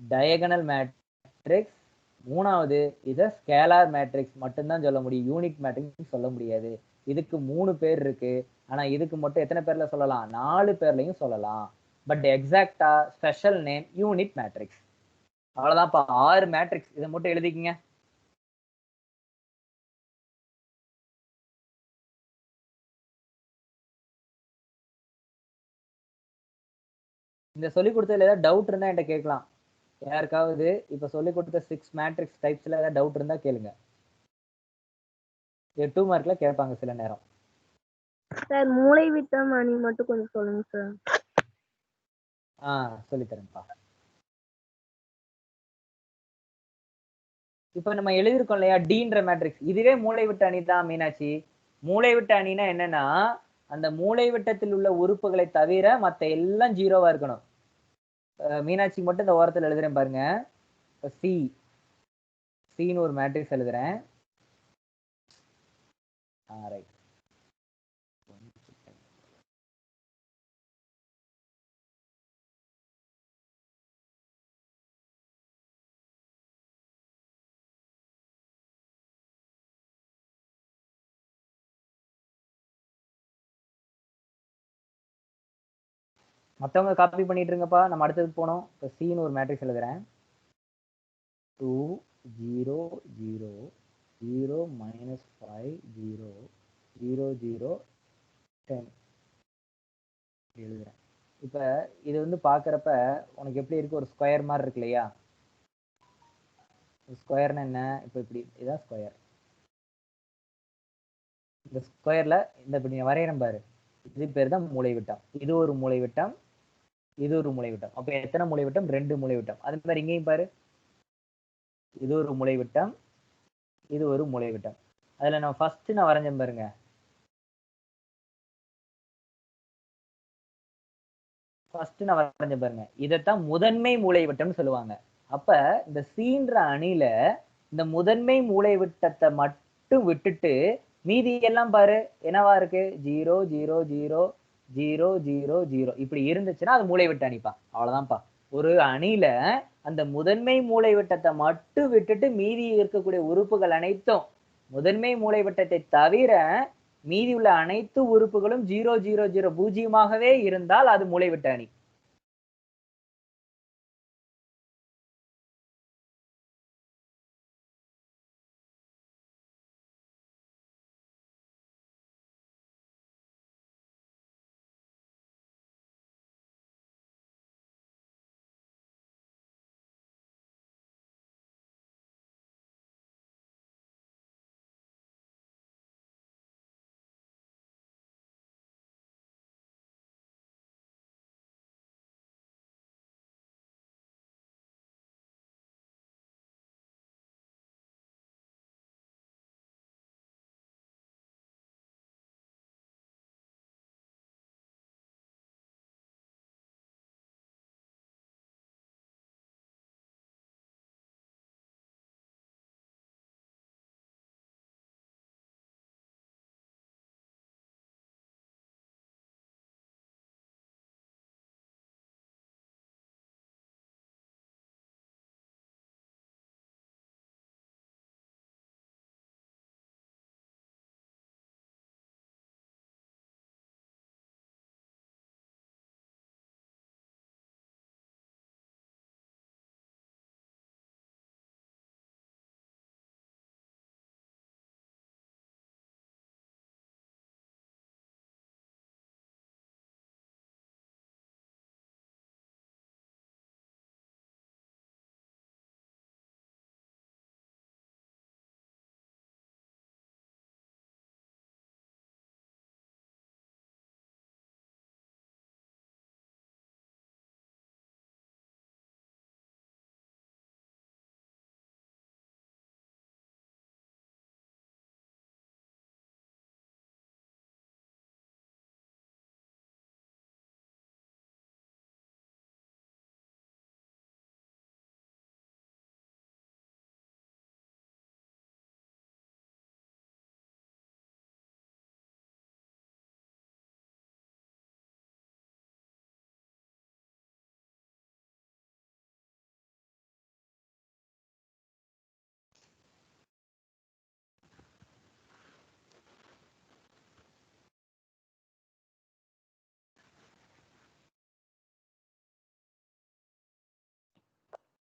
டயகனல் மேட்ரிக்ஸ், மூணாவது இத ஸ்கேலார் மேட்ரிக்ஸ் மட்டும்தான் சொல்ல முடியும், யூனிட் மேட்ரிக்ஸ் சொல்ல முடியாது. இதுக்கு 3 பேர் இருக்கு, ஆனா இதுக்கு மட்டும் எத்தனை பேர்ல சொல்லலாம்? 4 பேர்லயும் சொல்லலாம். பட் எக்ஸாக்டா ஸ்பெஷல் நேம் யூனிட் மேட்ரிக்ஸ். அவ்வளவுதான். 6 மேட்ரிக்ஸ், இதை மட்டும் எழுதிக்கங்க. இந்த சொல்லி கொடுத்ததுல ஏதாவது டவுட் இருந்தா என்கிட்ட கேட்கலாம். யாருக்காவது இப்ப சொல்லி கொடுத்த 6 மேட்ரிக்ஸ் டைப்ஸ்ல ஏதாவது டவுட் இருந்தா கேளுங்க. 2 மார்க்ல கேட்பாங்க சில நேரம். சார் மூளைவிட்டம் அணி மட்டும் கொஞ்சம் சொல்லுங்க சார். சொல்லித்தரேன்ப்பா. இப்ப நம்ம எழுதியிருக்கோம் இல்லையா டீன்ற மேட்ரிக்ஸ், இதுவே மூளைவிட்ட அணி தான் மீனாட்சி. மூளைவிட்ட அணினா என்னன்னா அந்த மூளைவிட்டத்தில் உள்ள உறுப்புகளை தவிர மத்த எல்லாம் ஜீரோவா இருக்கணும். மீனாட்சி மட்டும் இந்த ஓரத்துல எழுதுறேன் பாருங்க. சி சின்னு ஒரு மேட்ரிக்ஸ் எழுதுறேன். ரைட். மத்தவங்க காப்பி பண்ணிட்டு இருங்கப்பா, நம்ம அடுத்ததுக்கு போனோம். இப்போ சின்னு ஒரு மேட்ரிக்ஸ் எழுதுறேன். 2 0 0 0 -5 0 0 0 10 எழுதுறேன். இப்ப இது வந்து பாக்குறப்ப உனக்கு எப்படி இருக்கு, ஒரு ஸ்கொயர் மாதிரி இருக்கு இல்லையா? ஸ்கொயர்னா என்ன? இப்ப இப்படி இதான் ஸ்கொயர். இந்த ஸ்கொயர்ல இந்த இப்படி வரையறம் பாரு, இது பேர் தான் மூலைவிட்டம். இது ஒரு மூலைவிட்டம், இது ஒரு மூலைவிட்டம். அப்ப எத்தனை மூலைவிட்டம்? 2 மூலைவிட்டம். அதே மாதிரி இங்கேயும் பாரு, இது ஒரு மூலைவிட்டம், இது ஒரு மூலைவிட்டம். அதுல நான் ஃபர்ஸ்ட் நான் வரைஞ்சேன் பாருங்க, இதைத்தான் முதன்மை மூலைவிட்டம்னு சொல்லுவாங்க. அப்ப இந்த சீன்ற அணில இந்த முதன்மை மூலைவிட்டத்தை மட்டும் விட்டுட்டு மீதி எல்லாம் பாரு என்னவா இருக்கு, 0 0 0 0 0 0 இப்படி இருந்துச்சுன்னா அது மூலைவிட்ட அணிப்பா. அவ்வளவுதான்ப்பா. ஒரு அணில அந்த முதன்மை மூலைவிட்டத்தை மட்டும் விட்டுட்டு மீதி இருக்கக்கூடிய உறுப்புகள் அனைத்தும், முதன்மை மூலைவிட்டத்தை தவிர மீதி உள்ள அனைத்து உறுப்புகளும் 0 0 0 பூஜ்ஜியமாகவே இருந்தால் அது மூலைவிட்ட அணி.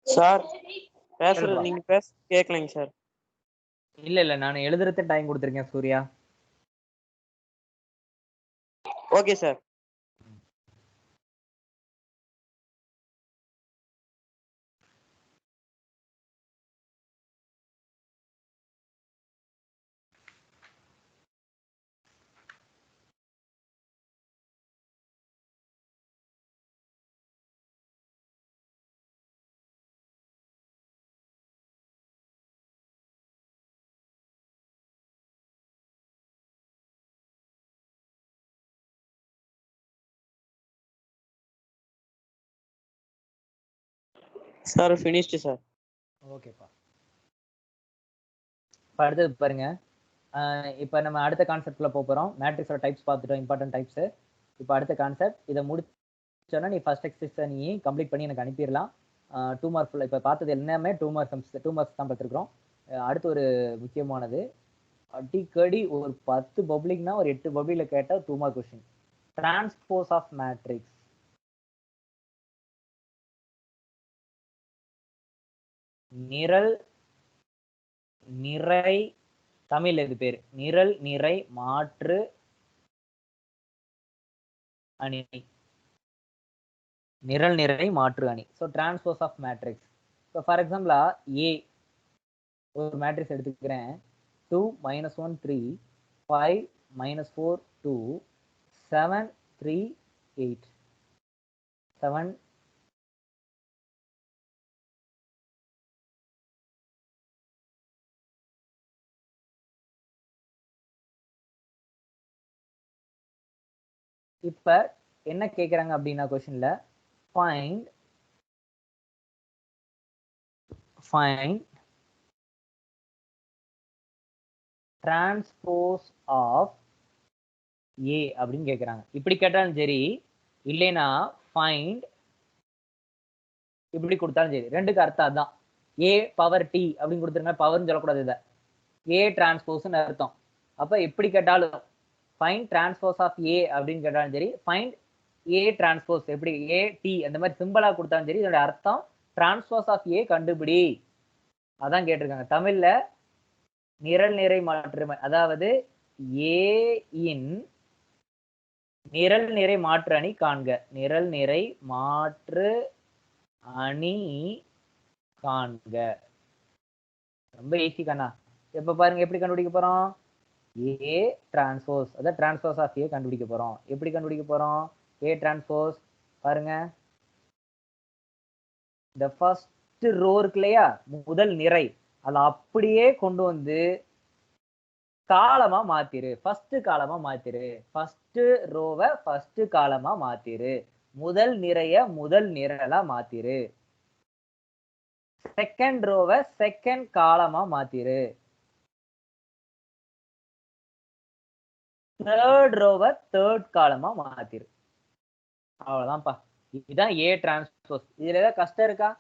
சார் பேசுறது நீங்க பேச கேட்கலைங்க சார். இல்ல நான் எழுதுறதுக்கு டைம் கொடுத்துருக்கேன் Surya. Okay sir. Sir finished sir. ஓகேப்பா. இப்போ அடுத்தது பாருங்க. இப்போ நம்ம அடுத்த கான்செப்ட்ல போறோம். மேட்ரிக்ஸோட டைப்ஸ் பார்த்துட்டோம், இம்பார்ட்டன்ட் டைப்ஸ். இப்போ அடுத்த கான்செப்ட் இதை முடிச்சோன்னா நீ ஃபர்ஸ்ட் எக்ஸசைஸ் நீ கம்ப்ளீட் பண்ணி எனக்கு அனுப்பிடலாம். 2 மார்க் ஃபுல்லாக இப்போ பார்த்தது எல்லாமே 2 மார்க்ஸ் தான் பார்த்துருக்குறோம். அடுத்து ஒரு முக்கியமானது, அடிக்கடி ஒரு 10 பப்ளிக்னா ஒரு 8 பப்ளிக்ல கேட்ட 2 mark question. Transpose of matrix. நிரல் நிறை, தமிழ் இது பேரு நிரல் நிறை மாற்று அணி. நிரல் நிறை மாற்று அணி. So transpose of matrix. இப்போ ஃபார் எக்ஸாம்பிளா ஏ ஒரு மேட்ரிக்ஸ் எடுத்துக்கிறேன். 2 -1 3 5 -4 2 7 3 8 7 இப்ப என்ன கேக்குறாங்க அப்படின்னா கொஸ்டின்ல find transpose of A அப்படின்னு கேக்குறாங்க. இப்படி கேட்டாலும் சரி, இல்லைன்னா find இப்படி கொடுத்தாலும் சரி, ரெண்டுக்கு அர்த்தம் அதான். A பவர் T அப்படின்னு கொடுத்துருங்க, பவர்னு சொல்லக்கூடாது, இதை A டிரான்ஸ்போஸ்ன்னு அர்த்தம். அப்ப எப்படி கேட்டாலும் find transpose of A அப்படின்னு கேட்டாலும் சரி, find A டிரான்ஸ்போஸ் எப்படி A T அந்த மாதிரி சிம்பிளா கொடுத்தாலும் சரி, இதோட அர்த்தம் டிரான்ஸ்போஸ் ஆஃப் A கண்டுபிடி அதான் கேட்டிருக்காங்க. தமிழ்ல நிரல் நிறை மாற்று, அதாவது A இன் நிரல் நிறை மாற்று அணி காண்க. நிரல் நிறை மாற்று அணி காண்க. ரொம்ப ஈஸி கண்ணா. இப்ப பாருங்க எப்படி கண்டுபிடிக்க போறோம். A டிரான்ஸ்போஸ், அதாவது டிரான்ஸ்போஸ் ஆஃப் A கண்டுபிடிக்க போறோம். எப்படி கண்டுபிடிக்க போறோம்? A டிரான்ஸ்போஸ் பாருங்க, இந்த ஃபர்ஸ்ட் ரோ இருக்கு இல்லையா, முதல் நிரை, அதை அப்படியே கொண்டு வந்து காலமா மாத்திரு. ஃபர்ஸ்ட் காலமா மாத்திரு. ஃபர்ஸ்ட் ரோவை ஃபர்ஸ்ட் காலமா மாத்திரு. முதல் நிறைய முதல் நிரலா மாத்திரு. செகண்ட் ரோவை செகண்ட் காலமா மாத்திரு. தேர்ட் ரோவை தேர்ட் காலமா மாத்திரு. அவ்வளவுதான்ப்பா. இதுதான் ஏ டிரான்ஸ்போஸ். இதுல ஏதாவது கஷ்டம் இருக்கா?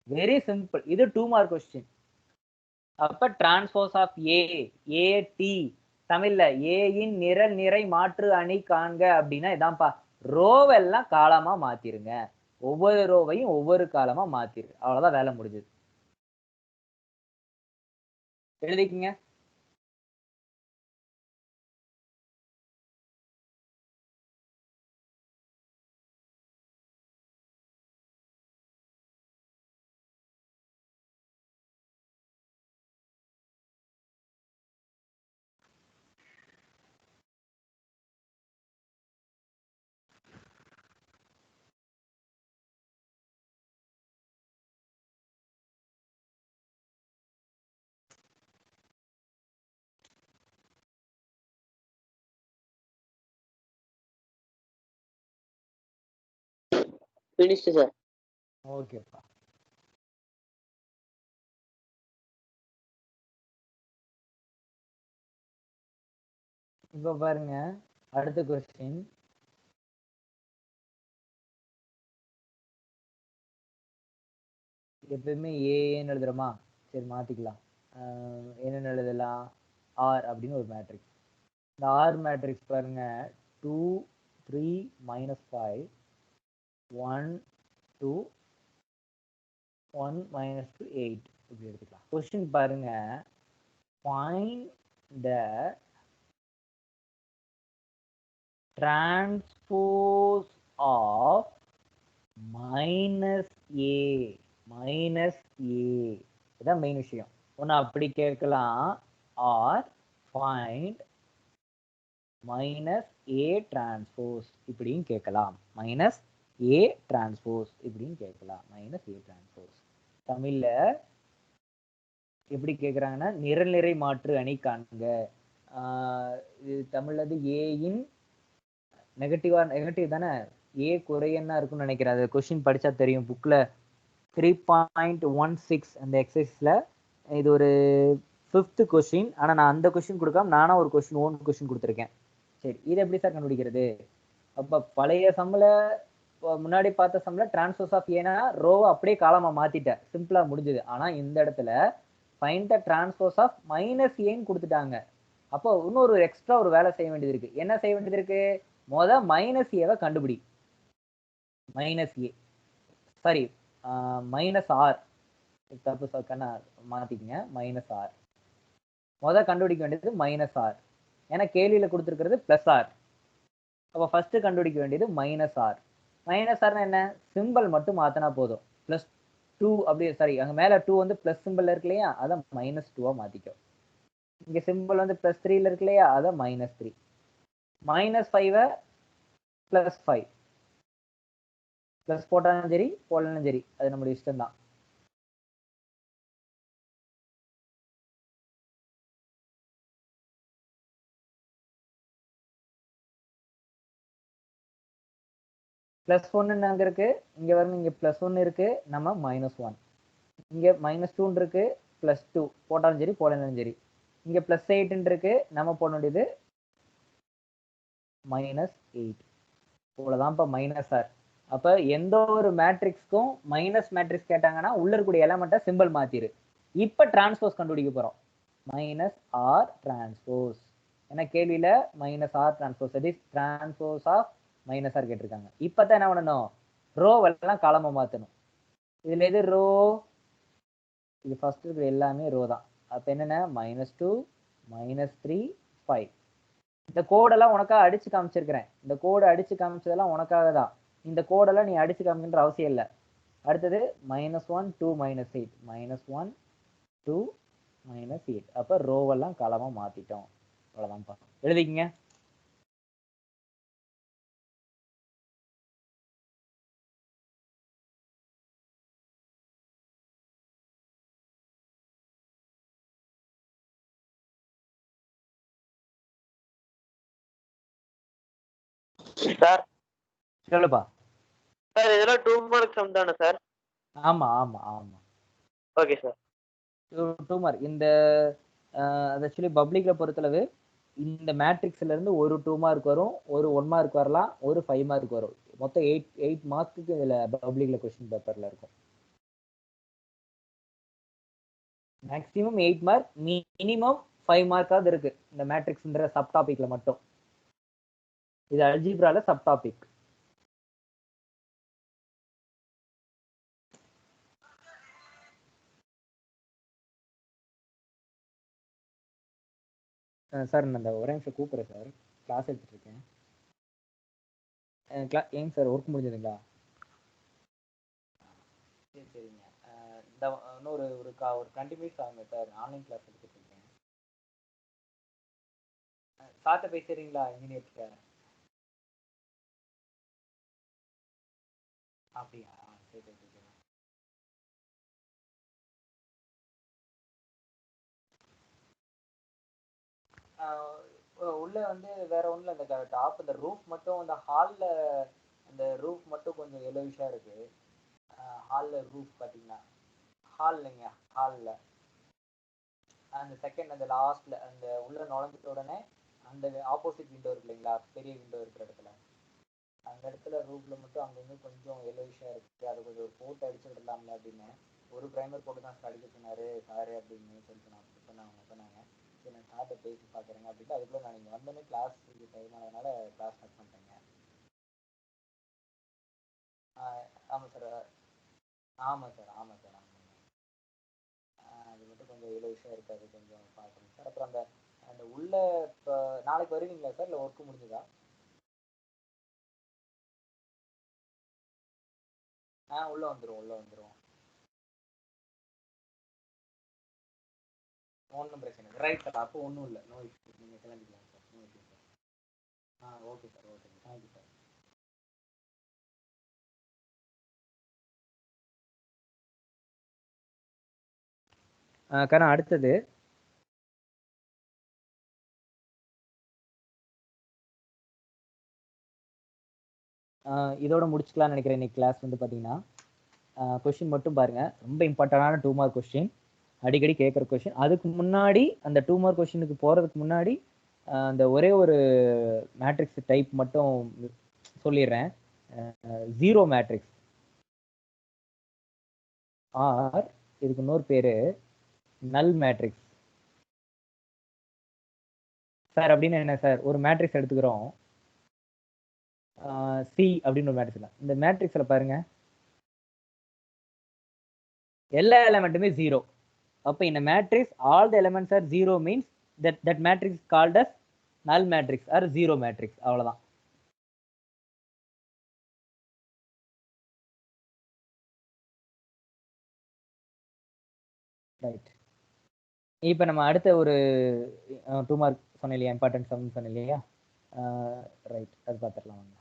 Very simple. இது 2 மார்க் கொஸ்டின். அப்ப transpose of A, A T, தமிழ்ல ஏ இன் நிரல் நிறை மாற்று அணி காண்க அப்படின்னா இதான்ப்பா. ரோவெல்லாம் காலமா மாத்திருங்க. ஒவ்வொரு ரோவையும் ஒவ்வொரு காலமா மாத்திரு. அவ்வளவுதான், வேலை முடிஞ்சது. எழுதிக்கங்க. Finished sir. ஓகேப்பா. இப்ப பாருங்க அடுத்த கொஸ்டின். எப்பயுமே ஏன்னு எழுதுறோமா, சரி மாத்திக்கலாம். என்னென்னு எழுதலாம்? ஆர் அப்படின்னு ஒரு மேட்ரிக்ஸ். இந்த ஆர் மேட்ரிக்ஸ் பாருங்க, 2 3 -5 1 2 1 -2 8 இப்படி எடுத்துக்கலாம். கொஸ்டின் பாருங்க, find the transpose of -a. இதான் மெயின் விஷயம். ஒன்னு அப்படி கேட்கலாம், ஆர் find -a டிரான்ஸ்போஸ் இப்படின்னு கேட்கலாம். -a டிரான்ஸ்போஸ் இப்படின்னு கேட்கலாம். -a டிரான்ஸ்போஸ் தமிழ்ல எப்படி கேட்குறாங்கன்னா, நிரல் நிறை மாற்று அணி காண்க. இது தமிழ்ல ஏயின் நெகட்டிவ் தானே, ஏ குறையன்னா இருக்குன்னு நினைக்கிறேன். அது கொஸ்டின் படிச்சா தெரியும், புக்ல 3.16 அந்த எக்ஸசைஸ்ல இது ஒரு 5th கொஸ்டின். ஆனா நான் அந்த கொஸ்டின் கொடுக்காம நானா ஒரு கொஸ்டின் ஓன் கொஸ்டின் கொடுத்துருக்கேன். சரி, இது எப்படி சார் கண்டுபிடிக்கிறது? அப்ப பழைய சம்ல முன்னாடி பார்த்த சம்ல டிரான்ஸ்போஸ் ஆஃப் ஏனா ரோவை அப்படியே காலமா மாத்திட்டேன், சிம்பிளா முடிஞ்சது. ஆனா இந்த இடத்துல find the transpose of minus ஏன்னு கொடுத்துட்டாங்க. அப்போ இன்னொரு எக்ஸ்ட்ரா ஒரு வேலை செய்ய வேண்டியது இருக்கு. என்ன செய்ய வேண்டியது இருக்கு? மைனஸ் ஏவை கண்டுபிடி. மைனஸ் ஏ சாரி மைனஸ் ஆர், தப்பு சொற்கன்னா மாத்திக்கங்க. மைனஸ் ஆர் கண்டுபிடிக்க வேண்டியது மைனஸ் ஆர். ஏன்னா கேள்வியில கொடுத்துருக்கிறது பிளஸ் ஆர். அப்போ ஃபர்ஸ்ட் கண்டுபிடிக்க வேண்டியது மைனஸ் ஆர். மைனஸ் ஆர்னா என்ன? சிம்பிள் மட்டும் மாத்தினா போதும். பிளஸ் 2 அப்படி சாரி, அங்க மேல 2 வந்து பிளஸ் சிம்பிள் இருக்கு இல்லையா, அதை மைனஸ் 2வா மாத்திக்கும். இங்க சிம்பிள் வந்து பிளஸ் 3ல இருக்கு இல்லையா, அதை மைனஸ் 3. மைனஸ் 5 பிளஸ் 5 பிளஸ் போட்டாலும் சரி போடலாம் சரி, அது நம்மளுடைய இஷ்டம் தான். பிளஸ் 1 அங்க இருக்கு, இங்க வரணும், இங்க பிளஸ் 1 இருக்கு, நம்ம மைனஸ் 1. இங்க மைனஸ் 2 இருக்கு, பிளஸ் 2 போட்டாலும் சரி போடலாம் சரி. இங்க பிளஸ் 8 இருக்கு, நம்ம போட வேண்டியது மைனஸ் 8. இவ்வளவுதான் மைனஸ் ஆர். அப்ப எந்த ஒரு மேட்ரிக்ஸ்க்கும் மைனஸ் மேட்ரிக்ஸ் கேட்டாங்கன்னா உள்ள இருக்கக்கூடிய எலமெண்ட்டை சிம்பிள் மாத்திரு. இப்ப டிரான்ஸ்போஸ் கண்டுபிடிக்க போறோம். Minus R transpose. ஏன்னா கேள்வியில minus R transpose, that is transpose of minus R கேட்டிருக்காங்க. இப்பதான் என்ன பண்ணணும்? ரோவெல்லாம் காலமா மாத்தணும். இதுல எது ரோ? இது ஃபர்ஸ்ட் இருக்கிற எல்லாமே ரோ தான். அப்ப என்னென்ன? -2 -3 5. இந்த கோடெல்லாம் உனக்காக அடிச்சு காமிச்சிருக்கிறேன். இந்த கோடை அடிச்சு காமிச்சதெல்லாம் உனக்காக தான். இந்த கோடெல்லாம் நீ அடிச்சு காமிக்கின்ற அவசியம் இல்லை. அடுத்தது -1 2 -8 -1 2 -8. அப்ப ரோவெல்லாம் காலமா மாத்திட்டோம். அவ்வளவுதான்ப்பா, எழுதிக்கங்க. சார் சொல்லுப்பா. சார் இதெல்லாம் 2 மார்க் சம் தானே சார்? ஆமா ஆமா ஆமா, ஓகே சார். 2 மார்க். இந்த ஆக்சுவலி பப்ளிக்ல பொறுத்தளவு இந்த மேட்ரிக்ஸ்ல இருந்து ஒரு 2 மார்க் வரும், ஒரு 1 மார்க் வரலாம், ஒரு 5 மார்க் வரும். மொத்தம் 8 மார்க்குக்கு இதுல பப்ளிக்ல கொஸ்டின் பேப்பர்ல இருக்கும். மேக்ஸிமம் 8 மார்க், மினிமம் 5 மார்க்காவது இருக்கு இந்த மேட்ரிக்ஸ்ன்ற சப் டாபிக்ல மட்டும். இது அல்ஜிப்ரால சப் டாபிக். சார் நான் அந்த ஒரே நிமிஷம் கூப்பிடுறேன் சார், கிளாஸ் எடுத்துட்டு இருக்கேன். ஏங்க சார் ஒர்க் முடிஞ்சதுங்களா? சரி சரிங்க. இந்த இன்னொரு ஒரு 20 மினிட்ஸ் ஆகுங்க சார், ஆன்லைன் கிளாஸ் எடுத்துட்டு இருக்கேன். சார்ட்ட பேசுறீங்களா இன்ஜினியர்கிட்ட? அப்படியா? சரி சரி சரி. உள்ள வந்து வேற ஒண்ணும் இல்லை, இந்த டாப் இந்த ரூஃப் மட்டும், இந்த ஹால்ல அந்த ரூஃப் மட்டும் கொஞ்சம் எல்லோவிஷா இருக்கு. ஹால்ல ரூஃப் பாத்தீங்கன்னா, ஹால் இல்லைங்க, ஹால்ல அந்த செகண்ட் அந்த லாஸ்ட்ல அந்த உள்ள நுழைஞ்சிட்ட உடனே அந்த ஆப்போசிட் விண்டோ இருக்கு இல்லைங்களா, பெரிய விண்டோ இருக்கிற இடத்துல, அந்த இடத்துல ரூஃப்ல மட்டும் அங்கங்க கொஞ்சம் எல்லோவிஷா இருக்கு. அது கொஞ்சம் ஒரு போட்டு அடிச்சு விடலாம்ல அப்படின்னு. ஒரு பிரைமர் போட்டு தான் அடிக்க சொன்னாரு சாரு அப்படின்னு சொல்லிட்டு நான் சொன்னாங்க. சரி நான் சார்ட்ட பேசி பார்க்குறேங்க அப்படின்ட்டு அதுக்குள்ள நான் நீங்கள் வந்தோடனே கிளாஸ் டைம் ஆனதுனால கிளாஸ் ஸ்டார்ட் பண்ணிட்டேங்க. ஆமாம் சார், ஆமாம் சார் ஆமாம் சார் ஆமாம். அது மட்டும் கொஞ்சம் எல்லோவிஷாக இருக்காது, கொஞ்சம் பார்க்குறேங்க சார். அப்புறம் அந்த அந்த உள்ள இப்போ நாளைக்கு வருவீங்களா சார், இல்லை ஒர்க்கு முடிஞ்சுதா? உள்ளே வந்துடும். ஒன்றும் பிரச்சனை இல்லை. ரைட் சார், அப்போ ஒன்றும் இல்லை, நோ இஷ்யூ, நீங்கள் கிளம்பிக்கலாம் sir, no issue sir. Okay sir, okay sir, thank you sir. அடுத்தது இதோட முடிச்சுக்கலாம்னு நினைக்கிறேன். இன்னைக்கு கிளாஸ் வந்து பார்த்தீங்கன்னா கொஸ்டின் மட்டும் பாருங்க, ரொம்ப இம்பார்ட்டன்டான 2 மார்க் கொஸ்டின், அடிக்கடி கேட்குற கொஸ்டின். அதுக்கு முன்னாடி அந்த 2 மார்க் கொஸ்டினுக்கு போறதுக்கு முன்னாடி அந்த ஒரே ஒரு மேட்ரிக்ஸ் டைப் மட்டும் சொல்லிடுறேன். ஜீரோ மேட்ரிக்ஸ் ஆர் இதுக்கு இன்னொரு பேரு நல் மேட்ரிக்ஸ். சார் அப்படின்னு என்ன சார்? ஒரு மேட்ரிக்ஸ் எடுத்துக்கிறோம், சி அப்படின்னு ஒரு மேட்ரிக்ஸ் தான். இந்த மேட்ரிக்ஸ்ல பாருங்க எல்லா எலிமெண்ட்டுமே ஜீரோ. அப்ப இந்த matrix all the elements are zero means that matrix is called as null matrix or zero matrix. அவ்வளவுதான். ரைட். இப்போ நம்ம அடுத்த ஒரு 2 மார்க் சொன்னேன் இல்லையா, இம்பார்ட்டன்ட் சம் சொன்னேன் இல்லையா, ரைட், அது பார்த்துடலாம் வாங்க.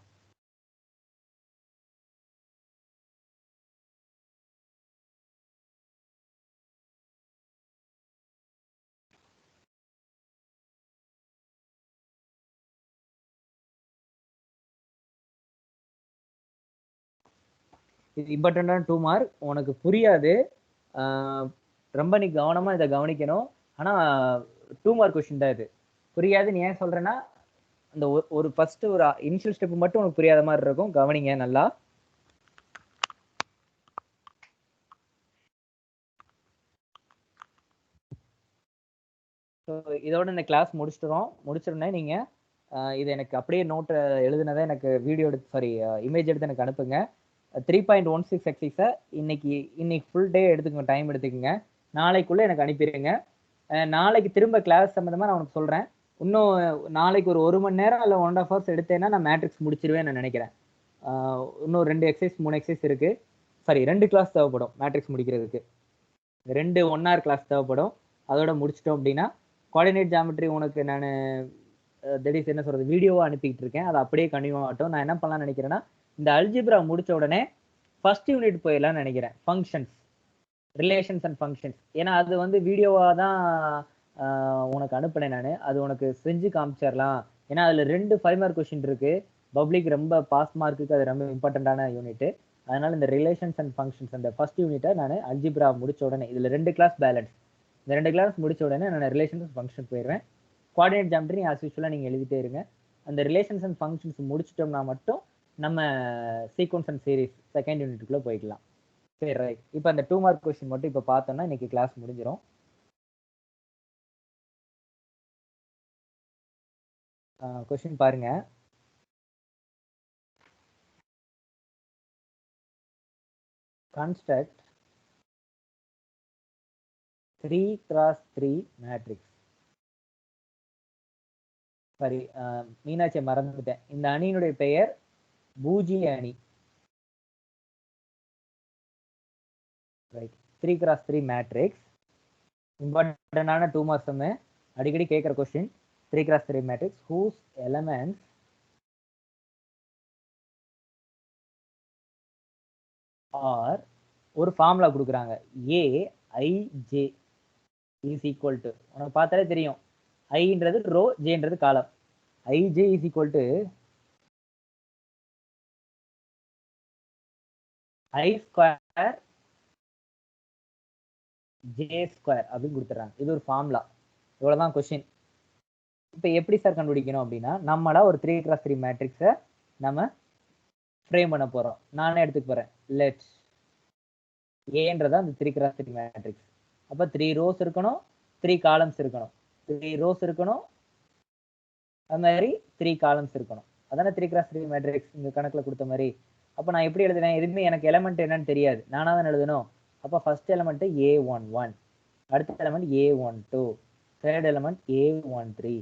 இது இம்பார்ட்டண்டான 2 மார்க். உனக்கு புரியாது, ரொம்ப நீ கவனமா இதை கவனிக்கணும். ஆனா 2 மார்க் கொஸ்டின் தான் இது. புரியாது நீ ஏன் சொல்றேன்னா, அந்த ஒரு ஃபர்ஸ்ட் ஒரு இனிஷியல் ஸ்டெப் மட்டும் உனக்கு புரியாத மாதிரி இருக்கும். கவனிங்க நல்லா. ஸோ இதோட இந்த கிளாஸ் முடிச்சிருந்தே நீங்க இது எனக்கு அப்படியே நோட்டை எழுதுனதை எனக்கு வீடியோ எடுத்து இமேஜ் எடுத்து எனக்கு அனுப்புங்க. 3.16 எக்ஸைஸை இன்னைக்கு ஃபுல் டே எடுத்துக்கோங்க, டைம் எடுத்துக்கோங்க. நாளைக்குள்ள எனக்கு அனுப்பிடுங்க. நாளைக்கு திரும்ப கிளாஸ் சம்மந்தமாக நான் உனக்கு சொல்கிறேன். இன்னும் நாளைக்கு ஒரு மணி நேரம் இல்லை 1.5 hours எடுத்தேன்னா நான் மேட்ரிக்ஸ் முடிச்சிருவேன் நான் நினைக்கிறேன். இன்னும் 2 எக்ஸைஸ் 3 எக்ஸைஸ் இருக்கு. 2 கிளாஸ் தேவைப்படும் மேட்ரிக்ஸ் முடிக்கிறதுக்கு. 2 1 hour கிளாஸ் தேவைப்படும். அதோட முடிச்சிட்டோம் அப்படின்னா கோஆர்டினேட் ஜாமெட்ரி உனக்கு நான் தட் என்ன சொல்றது வீடியோவா அனுப்பிக்கிட்டு இருக்கேன். அதை அப்படியே கண்டினியூ ஆகட்டும். நான் என்ன பண்ணலாம்னு நினைக்கிறேன்னா, இந்த அல்ஜிப்ரா முடிச்ச உடனே ஃபர்ஸ்ட் யூனிட் போயிடலாம்னு நினைக்கிறேன், ஃபங்க்ஷன்ஸ், ரிலேஷன்ஸ் அண்ட் ஃபங்க்ஷன்ஸ். ஏன்னா அது வந்து வீடியோவா தான் உனக்கு அனுப்பினேன் நான். அது உனக்கு செஞ்சு காமிச்சிடலாம். ஏன்னா அதுல 2 5 மார்க் கொஸ்டின் இருக்கு. பப்ளிக் ரொம்ப பாஸ் மார்க்குக்கு அது ரொம்ப இம்பார்ட்டண்டான யூனிட். அதனால இந்த ரிலேஷன்ஸ் அண்ட் ஃபங்க்ஷன்ஸ் அந்த ஃபர்ஸ்ட் யூனிட்டை நான் அல்ஜிப்ரா முடிச்ச உடனே, இதுல 2 கிளாஸ் பேலன்ஸ், இந்த 2 கிளாஸ் முடிச்ச உடனே நான் ரிலேஷன்ஸ் ஃபங்க்ஷன் போயிடுவேன். கோஆர்டினேட் ஜாமெட்ரி ஆஸ் யூஸ்வலா நீங்க எழுதிட்டே இருங்க. அந்த ரிலேஷன்ஸ் அண்ட் ஃபங்க்ஷன்ஸ் முடிச்சிட்டோம்னா மட்டும் நம்ம சீக்வன்ஸ் அண்ட் சீரிஸ் செகண்ட் யூனிட்டுக்குள்ள போய்க்கலாம். சரி, ரைட். இப்போ அந்த 2 மார்க் கொஸ்டின் மட்டும் இப்போ பார்த்தோம்னா இன்னைக்கு கிளாஸ் முடிஞ்சிடும். கொஸ்டின் பாருங்க. Construct 3x3 matrix. சரி, மீனாட்சியை மறந்துட்டேன். இந்த அணியினுடைய பெயர் பூஜ்ஜிய அணி. ரைட். 3x3 மேட்ரிக்ஸ் இம்பார்ட்டன்டான 2 மார்க்ஸ் சம், அடிக்கடி கேட்குற question. 3x3 matrix whose elements are ஒரு ஃபார்முலா கொடுக்குறாங்க. AIJ இஸ் ஈக்குவல் டு, உனக்கு பார்த்தாலே தெரியும், ஐன்றது ரோ, ஜேன்றது காலம். IJ is equal to I square J square அப்படின்னு கொடுத்துட்றாங்க. இது ஒரு ஃபார்முலா. இவ்வளவுதான் கொஸ்டின். இப்போ எப்படி சார் கண்டுபிடிக்கணும் அப்படின்னா, நம்மளா ஒரு 3x3 மேட்ரிக்ஸை நம்ம ஃப்ரேம் பண்ண போறோம். நானே எடுத்துக்க போறேன். லெட் ஏன்றதா அந்த 3x3 மேட்ரிக்ஸ். அப்ப 3 ரோஸ் இருக்கணும், 3 காலம்ஸ் இருக்கணும். 3 ரோஸ் இருக்கணும், அது மாதிரி 3 காலம்ஸ் இருக்கணும். அதானே 3x3 மேட்ரிக்ஸ் இந்த கணக்குல கொடுத்த மாதிரி. அப்ப நான் எப்படி எழுதுனேன்? எதுவுமே எனக்கு எலமெண்ட் என்னன்னு தெரியாது, நானா தான் எழுதணும். அப்ப ஃபர்ஸ்ட் எலமெண்ட் A11, அடுத்த element A12, third element A13,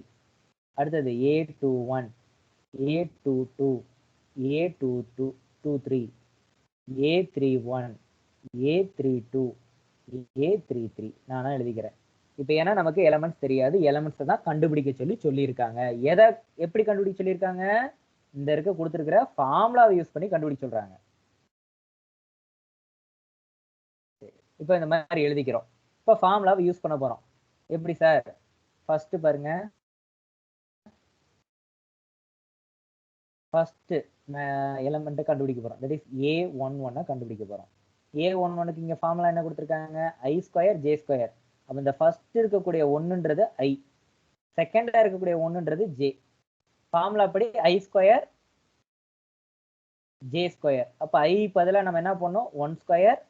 அடுத்தது A21, A22, A23, A31, A32, A33 நானா எழுதிக்கிறேன். இப்போ ஏன்னா நமக்கு எலமெண்ட்ஸ் தெரியாது, எலமெண்ட்ஸ் தான் கண்டுபிடிக்க சொல்லியிருக்காங்க. எதை எப்படி கண்டுபிடிக்க சொல்லியிருக்காங்க? இந்த இருக்க கொடுத்துருக்கிற ஃபார்முலாவை யூஸ் பண்ணி கண்டுபிடிக்க சொல்றாங்க. இப்போ இந்த மாதிரி எழுதிக்கிறோம். இப்போ ஃபார்முலாவை யூஸ் பண்ண போறோம். எப்படி சார்? ஃபர்ஸ்ட் பாருங்க, ஃபர்ஸ்ட் எலமெண்ட்டை கண்டுபிடிக்க போறோம். தட் இஸ் A11 கண்டுபிடிக்க போறோம். A11க்கு இங்க ஃபார்முலா என்ன கொடுத்துருக்காங்க? I square J square. அப்ப இந்த ஃபர்ஸ்ட் இருக்கக்கூடிய ஒன்றுன்றது I, செகண்டா இருக்கக்கூடிய ஒன்றுன்றது J. ஃபார்முலா படி I ஸ்கொயர் J ஸ்கொயர். அப்ப I பதிலா நம்ம என்ன பண்ணோம்? 1 ஸ்கொயர்,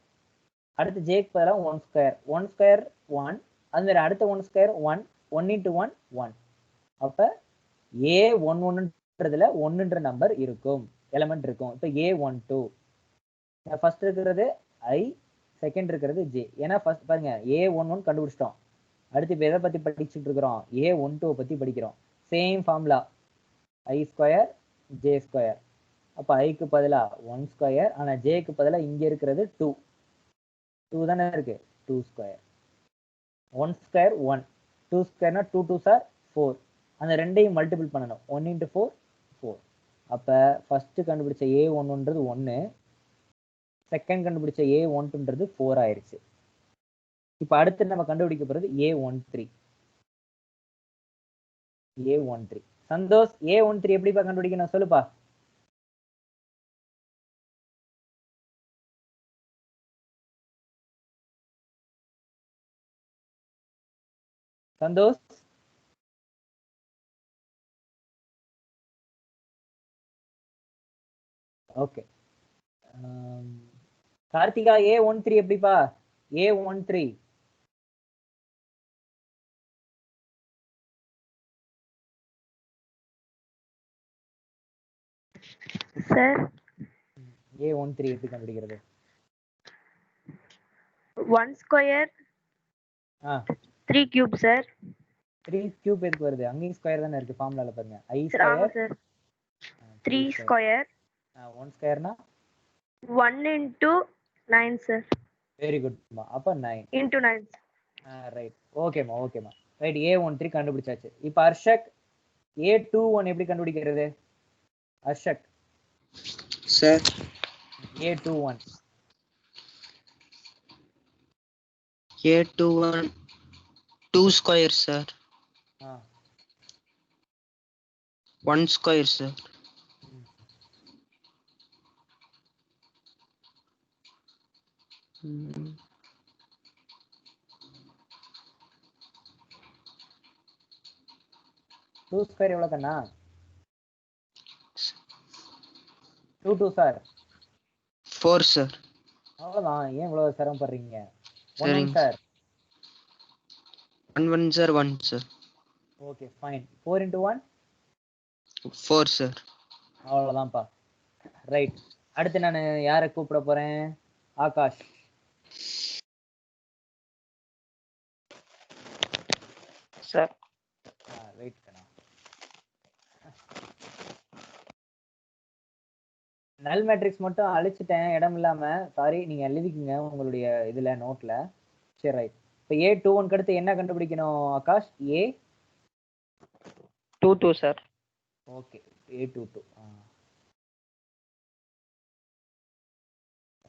அடுத்து J க்கு பதிலா 1 ஸ்கொயர். 1 ஸ்கொயர் 1, அது மாதிரி அடுத்த 1 ஸ்கொயர் 1, 1 into 1 1. அப்ப A11ன்றதுல 1ன்ற நம்பர் இருக்கும், எலிமெண்ட் இருக்கும். இப்ப A12 ஃபர்ஸ்ட் இருக்கிறது I, செகண்ட் இருக்கிறது J. ஏன்னா ஃபர்ஸ்ட் பாருங்க A11 கண்டுபிடிச்சிட்டோம். அடுத்து இப்ப எதை பத்தி படிச்சுட்டு இருக்கிறோம்? A12 பத்தி படிக்கிறோம். Same formula I square J square. அப்ப ஐக்கு பதிலா 1 ஸ்கொயர், ஆனா ஜேக்கு பதிலா இங்க இருக்கிறது 2. 2 தானே இருக்கு, 2 ஸ்கொயர். 1 square 1, 2 ஸ்கொயர்னா 2 2s are 4. அந்த ரெண்டையும் மல்டிபிள் பண்ணணும். 1 into 4 4. அப்ப ஃபர்ஸ்ட் கண்டுபிடிச்ச A11ன்றது 1, செகண்ட் கண்டுபிடிச்ச A12ன்றது 4 ஆயிருச்சு. இப்ப அடுத்து நம்ம கண்டுபிடிக்க போறது A13. A13 சந்தோஷ், A13 எப்படிப்பா கண்டுபிடிக்கணும் சொல்லுப்பா. சந்தோஷ், ஓகே. கார்த்திகா, A13 எப்படிப்பா? A13 சார் A13 எப்படி கண்டுபிடிக்கிறது? 1 ஸ்கொயர் ஆ 3 கியூப் சார். 3 கியூப் எதுக்கு வருது? அங்கேயும் ஸ்கொயர் தானே இருக்கு ஃபார்முலால பாருங்க. I சார் ஆமா square sir. 3 square 1 ஸ்கொயர்னா 1 into 9 sir. Very good. அப்ப 9 into 9. ரைட். ஓகேமா ஓகேமா ரைட். A13 கண்டுபிடிச்சாச்சு. இப்ப அர்ஷக், A21 எப்படி கண்டுபிடிக்கிறது? Arshak sir A21 A21 2 square sir. 1 square sir. Two square எவ்வளவு கண்ணா? 2 2s are 4 சார். அவ்வளவுதான். ஏன் இவ்வளவு சிரமப்படுறீங்க? 1 1 சரிங்க sir. 1 1 sir 1 sir. Okay fine. 4 into 1 4 sir. அவ்வளவுதான்ப்பா. ரைட். அடுத்து நான் யாரை கூப்பிட போறேன்? ஆகாஷ். சார் ரைட் கண்ணா. நல் மேட்ரிக்ஸ் மட்டும் அழிச்சிட்டேன் இடம் இல்லாம, சாரி. நீங்க எழுதிக்கங்க உங்களுடைய இதுல நோட்ல. சரி ரைட். இப்ப A21 அடுத்து என்ன கண்டுபிடிக்கணும் Akash? A22 sir. Okay A22.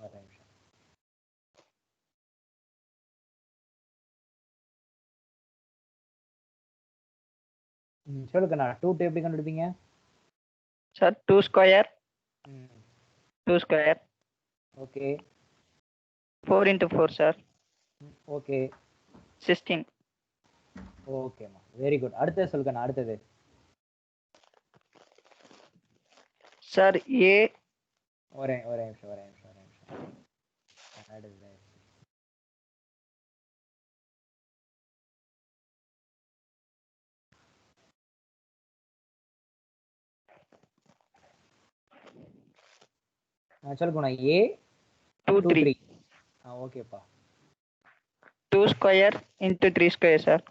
ஒரு நிமிஷம். சொல்லுங்கண்ணா. 2 2 எப்படி கண்டுபிடிப்பீங்க? Sir 2 square 2 square. Okay 4 into 4 sir. Okay 16. ஓகேம்மா வெரி குட். அடுத்தது சொல்லுங்கண்ணா. அடுத்தது சார் ஒரே நிமிஷம். அடுத்தது சொல்லுங்கண்ணா. A23. ஓகேப்பா. 2 square into 3 square sir.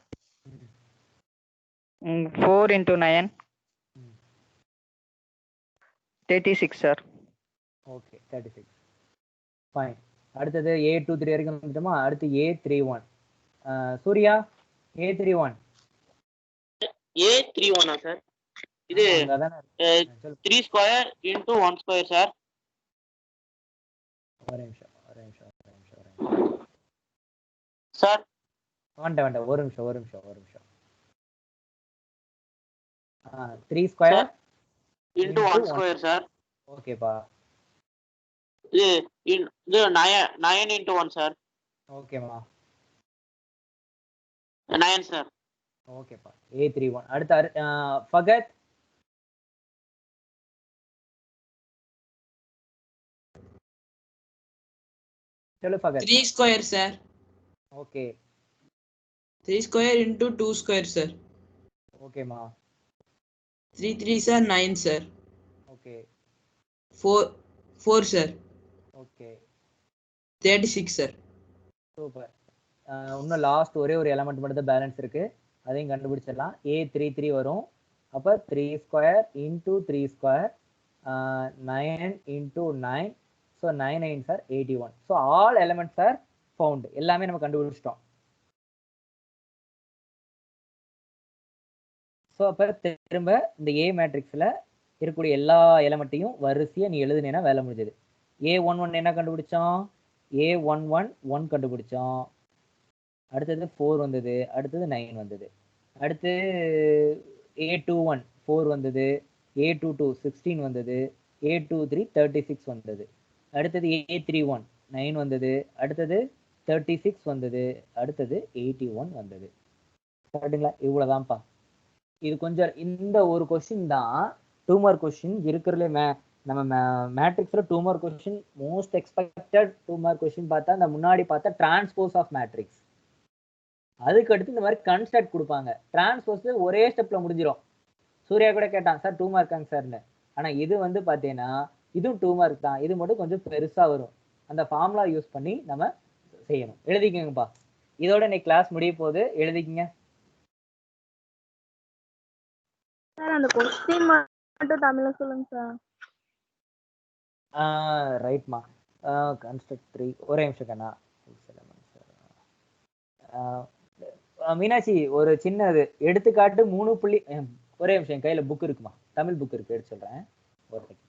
4 into 9 36 sir. Okay 36 fine. அடுத்தது A23 வரைக்கும் வந்துட்டோமா? அடுத்து A31. Surya A31. A31 sir. இது 3 ஸ்கொயர் into 1 ஸ்கொயர் சார். ஒரே நிமிஷம் சார். வேண்டாம் ஒரு நிமிஷம். 3 ஸ்கொயர் into 1 ஸ்கொயர் சார். ஓகேப்பா. இது இது 9 into 1 சார். ஓகேம்மா. 9 சார். ஓகேப்பா. A31. அடுத்து ஃபகத். चलो फगत 3 square sir. Okay 3 square into 2 square sir. Okay माँ 3 3 sir 9 sir. Okay 4 sir. Okay 36 sir. Super. இன்னும் லாஸ்ட் ஒரே ஒரு எலமெண்ட் மட்டும் தான் பேலன்ஸ் இருக்கு, அதையும் கண்டுபிடிச்சிடலாம். A33 வரும். அப்போ 3 square into 3 square 9 into 9. So 9 9 sir 81. So all elements are found. எல்லாமே நம்ம கண்டுபிடிச்சிட்டோம். ஸோ அப்போ திரும்ப இந்த ஏ மேட்ரிக்ஸில் இருக்கக்கூடிய எல்லா எலமெண்ட்டையும் வரிசையை நீ எழுதுனேன்னா வேலை முடிஞ்சது. A11 என்ன கண்டுபிடிச்சோம்? A11 1 கண்டுபிடிச்சோம். அடுத்தது 4 வந்தது. அடுத்தது 9 வந்தது. அடுத்து A21 4 வந்தது. A22 16 வந்தது. A23 36 வந்தது. அடுத்தது A31 9 வந்தது. அடுத்தது 36 வந்தது. அடுத்தது 81 வந்தது. கரெக்டுங்களா? இவ்வளவுதான்ப்பா. இது கொஞ்சம் இந்த ஒரு கொஸ்டின் தான் 2 மார்க் கொஸ்டின் இருக்கிறதுல. நம்ம மேட்ரிக்ஸ்ல 2 mark question most expected 2 mark question பார்த்தா அந்த முன்னாடி பார்த்தா டிரான்ஸ்போஸ் ஆஃப் மேட்ரிக்ஸ். அதுக்கு அடுத்து இந்த மாதிரி கன்ஸ்ட்ரக்ட் கொடுப்பாங்க. டிரான்ஸ்போஸ் ஒரே ஸ்டெப்ல முடிஞ்சிடும். சூர்யா கூட கேட்டான் சார் 2 மார்க்காங்க சார்னு. ஆனா இது வந்து பாத்தீங்கன்னா இதுவும் 2 மார்க் தான். இது மட்டும் கொஞ்சம் பெருசா வரும். அந்த ஃபார்முலா யூஸ் பண்ணி நம்ம செய்யணும். எழுதிக்கங்கப்பா. இதோட இன்னைக்கு கிளாஸ் முடிய போகுது. எழுதிக்கங்க. சார் அந்த கொஸ்டின் மட்டும் தமிழ்ல சொல்லுங்க சார். ரைட்மா. கன்ஸ்ட்ரக்ட் 3 ஒரே நிமிஷம் கண்ணா. மீனாட்சி ஒரு சின்னது எடுத்துக்காட்டு 3 புள்ளி. ஒரே நிமிஷம், என் கையில புக் இருக்குமா, தமிழ் புக் இருக்கு, எடுத்து சொல்றேன். ஒரு செகண்ட்.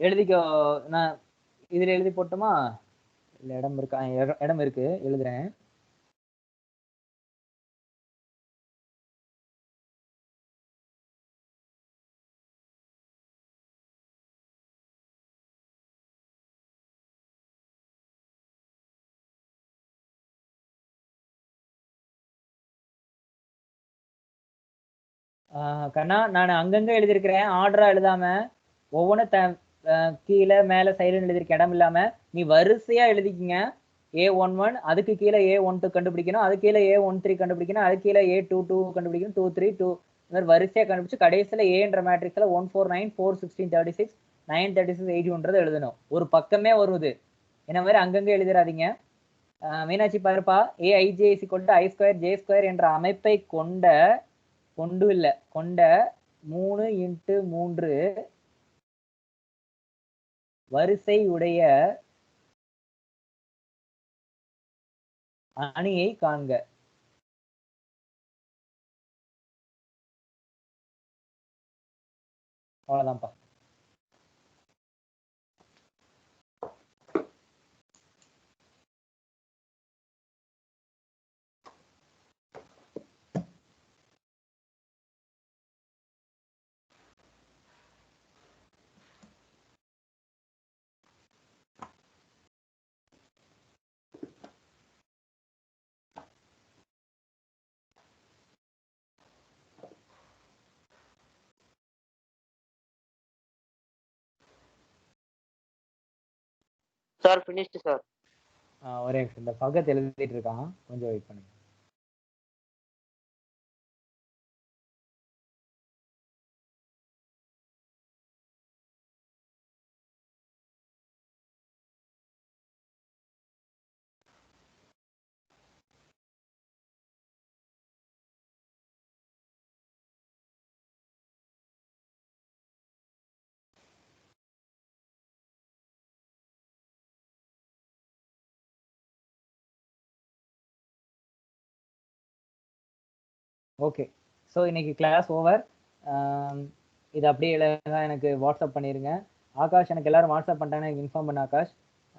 எழுதிக்கோ. நான் இதுல எழுதி போட்டுமா? இல்ல இடம் இருக்கா? இடம் இருக்கு, எழுதுறேன். கண்ணா நான் அங்கங்க எழுதியிருக்கிறேன், ஆர்டரா எழுதாம. ஒவ்வொன்றும் கீழே மேல சைடுன்னு எழுதியிருக்க இடம் இல்லாம நீ வரிசையா எழுதிக்கிங்க. A11 அதுக்கு கீழே A12 கண்டுபிடிக்கணும். அது கீழே A13 கண்டுபிடிக்கணும். அது கீழே A22 கண்டுபிடிக்கணும். 232 இந்த மாதிரி வரிசையா கண்டுபிடிச்சு கடைசியில ஏன்ற மேட்ரிக்ஸ்ல 149 416 36 936 81 எழுதணும். ஒரு பக்கமே வருது. என்ன மாதிரி அங்கங்க எழுதிடாதீங்க. மீனாட்சி பாருப்பா. AIJ I2 J2 என்ற அமைப்பை கொண்ட 3 into 3 வரிசை உடைய அணியை காண்க. அவ்வளவுதான்ப்பா. Sir finished sir. ஒரே நிமிஷம், இந்த பக்கத்து எழுதிட்டு இருக்கான், கொஞ்சம் வெயிட் பண்ணுங்க. ஓகே, ஸோ இன்னைக்கு கிளாஸ் ஓவர். இது அப்படியே அழகாக எனக்கு வாட்ஸ்அப் பண்ணிடுங்க. ஆகாஷ், எனக்கு எல்லாரும் வாட்ஸ்அப் பண்ணிட்டாங்கன்னா எனக்கு இன்ஃபார்ம் பண்ண ஆகாஷ்.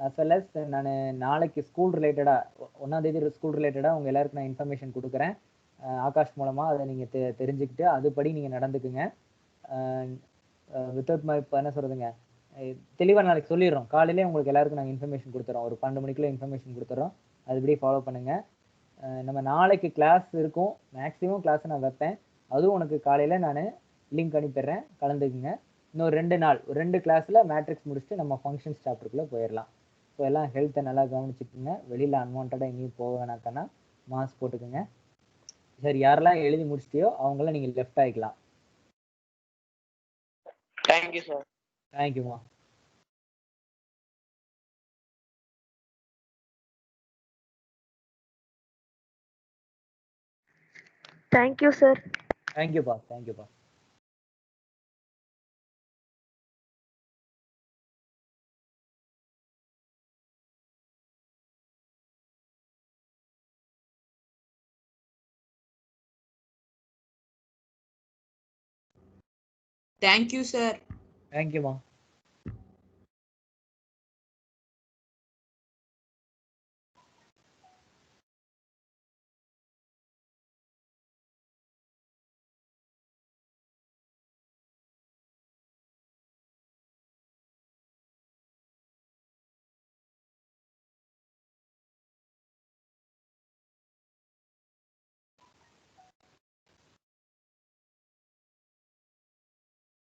as well as நான் நாளைக்கு ஸ்கூல் ரிலேட்டடாக 1ஆம் தேதி ஸ்கூல் ரிலேட்டடாக உங்கள் எல்லாருக்கும் நான் இன்ஃபர்மேஷன் கொடுக்குறேன் ஆகாஷ் மூலமாக. அதை நீங்கள் தெரிஞ்சுக்கிட்டு அதுபடி நீங்கள் நடந்துக்குங்க. வித்தவுட் இப்போ என்ன சொல்கிறதுங்க, தெளிவாக நாளைக்கு சொல்லிடுறோம். காலையிலே உங்களுக்கு எல்லாருக்கும் நாங்கள் இன்ஃபர்மேஷன் கொடுத்துறோம். ஒரு 12 மணிக்குள்ளே இன்ஃபர்மேஷன் கொடுத்துறோம். அதுபடி ஃபாலோ பண்ணுங்கள். நம்ம நாளைக்கு கிளாஸ் இருக்கும். மேக்ஸிமம் கிளாஸ் நான் வைப்பேன். அதுவும் உனக்கு காலையில் நான் லிங்க் அனுப்பிடுறேன், கலந்துக்குங்க. இன்னும் 2 நாள் 2 கிளாஸில் மேட்ரிக்ஸ் முடிச்சுட்டு நம்ம ஃபங்க்ஷன்ஸ் சாப்டருக்குள்ளே போயிடலாம். ஸோ எல்லாம் ஹெல்த்தை நல்லா கவனிச்சுக்குங்க. வெளியில் அன்வான்டாக எங்கேயும் போக வேணாக்கன்னா மாஸ்க் போட்டுக்குங்க. சரி, யாரெல்லாம் எழுதி முடிச்சிட்டியோ அவங்களாம் நீங்கள் லெஃப்ட் ஆகிக்கலாம். Thank you sir. தேங்க்யூமா. Thank you sir. தேங்க்யூப்பா. தேங்க்யூப்பா. Thank you, sir. தேங்க்யூமா.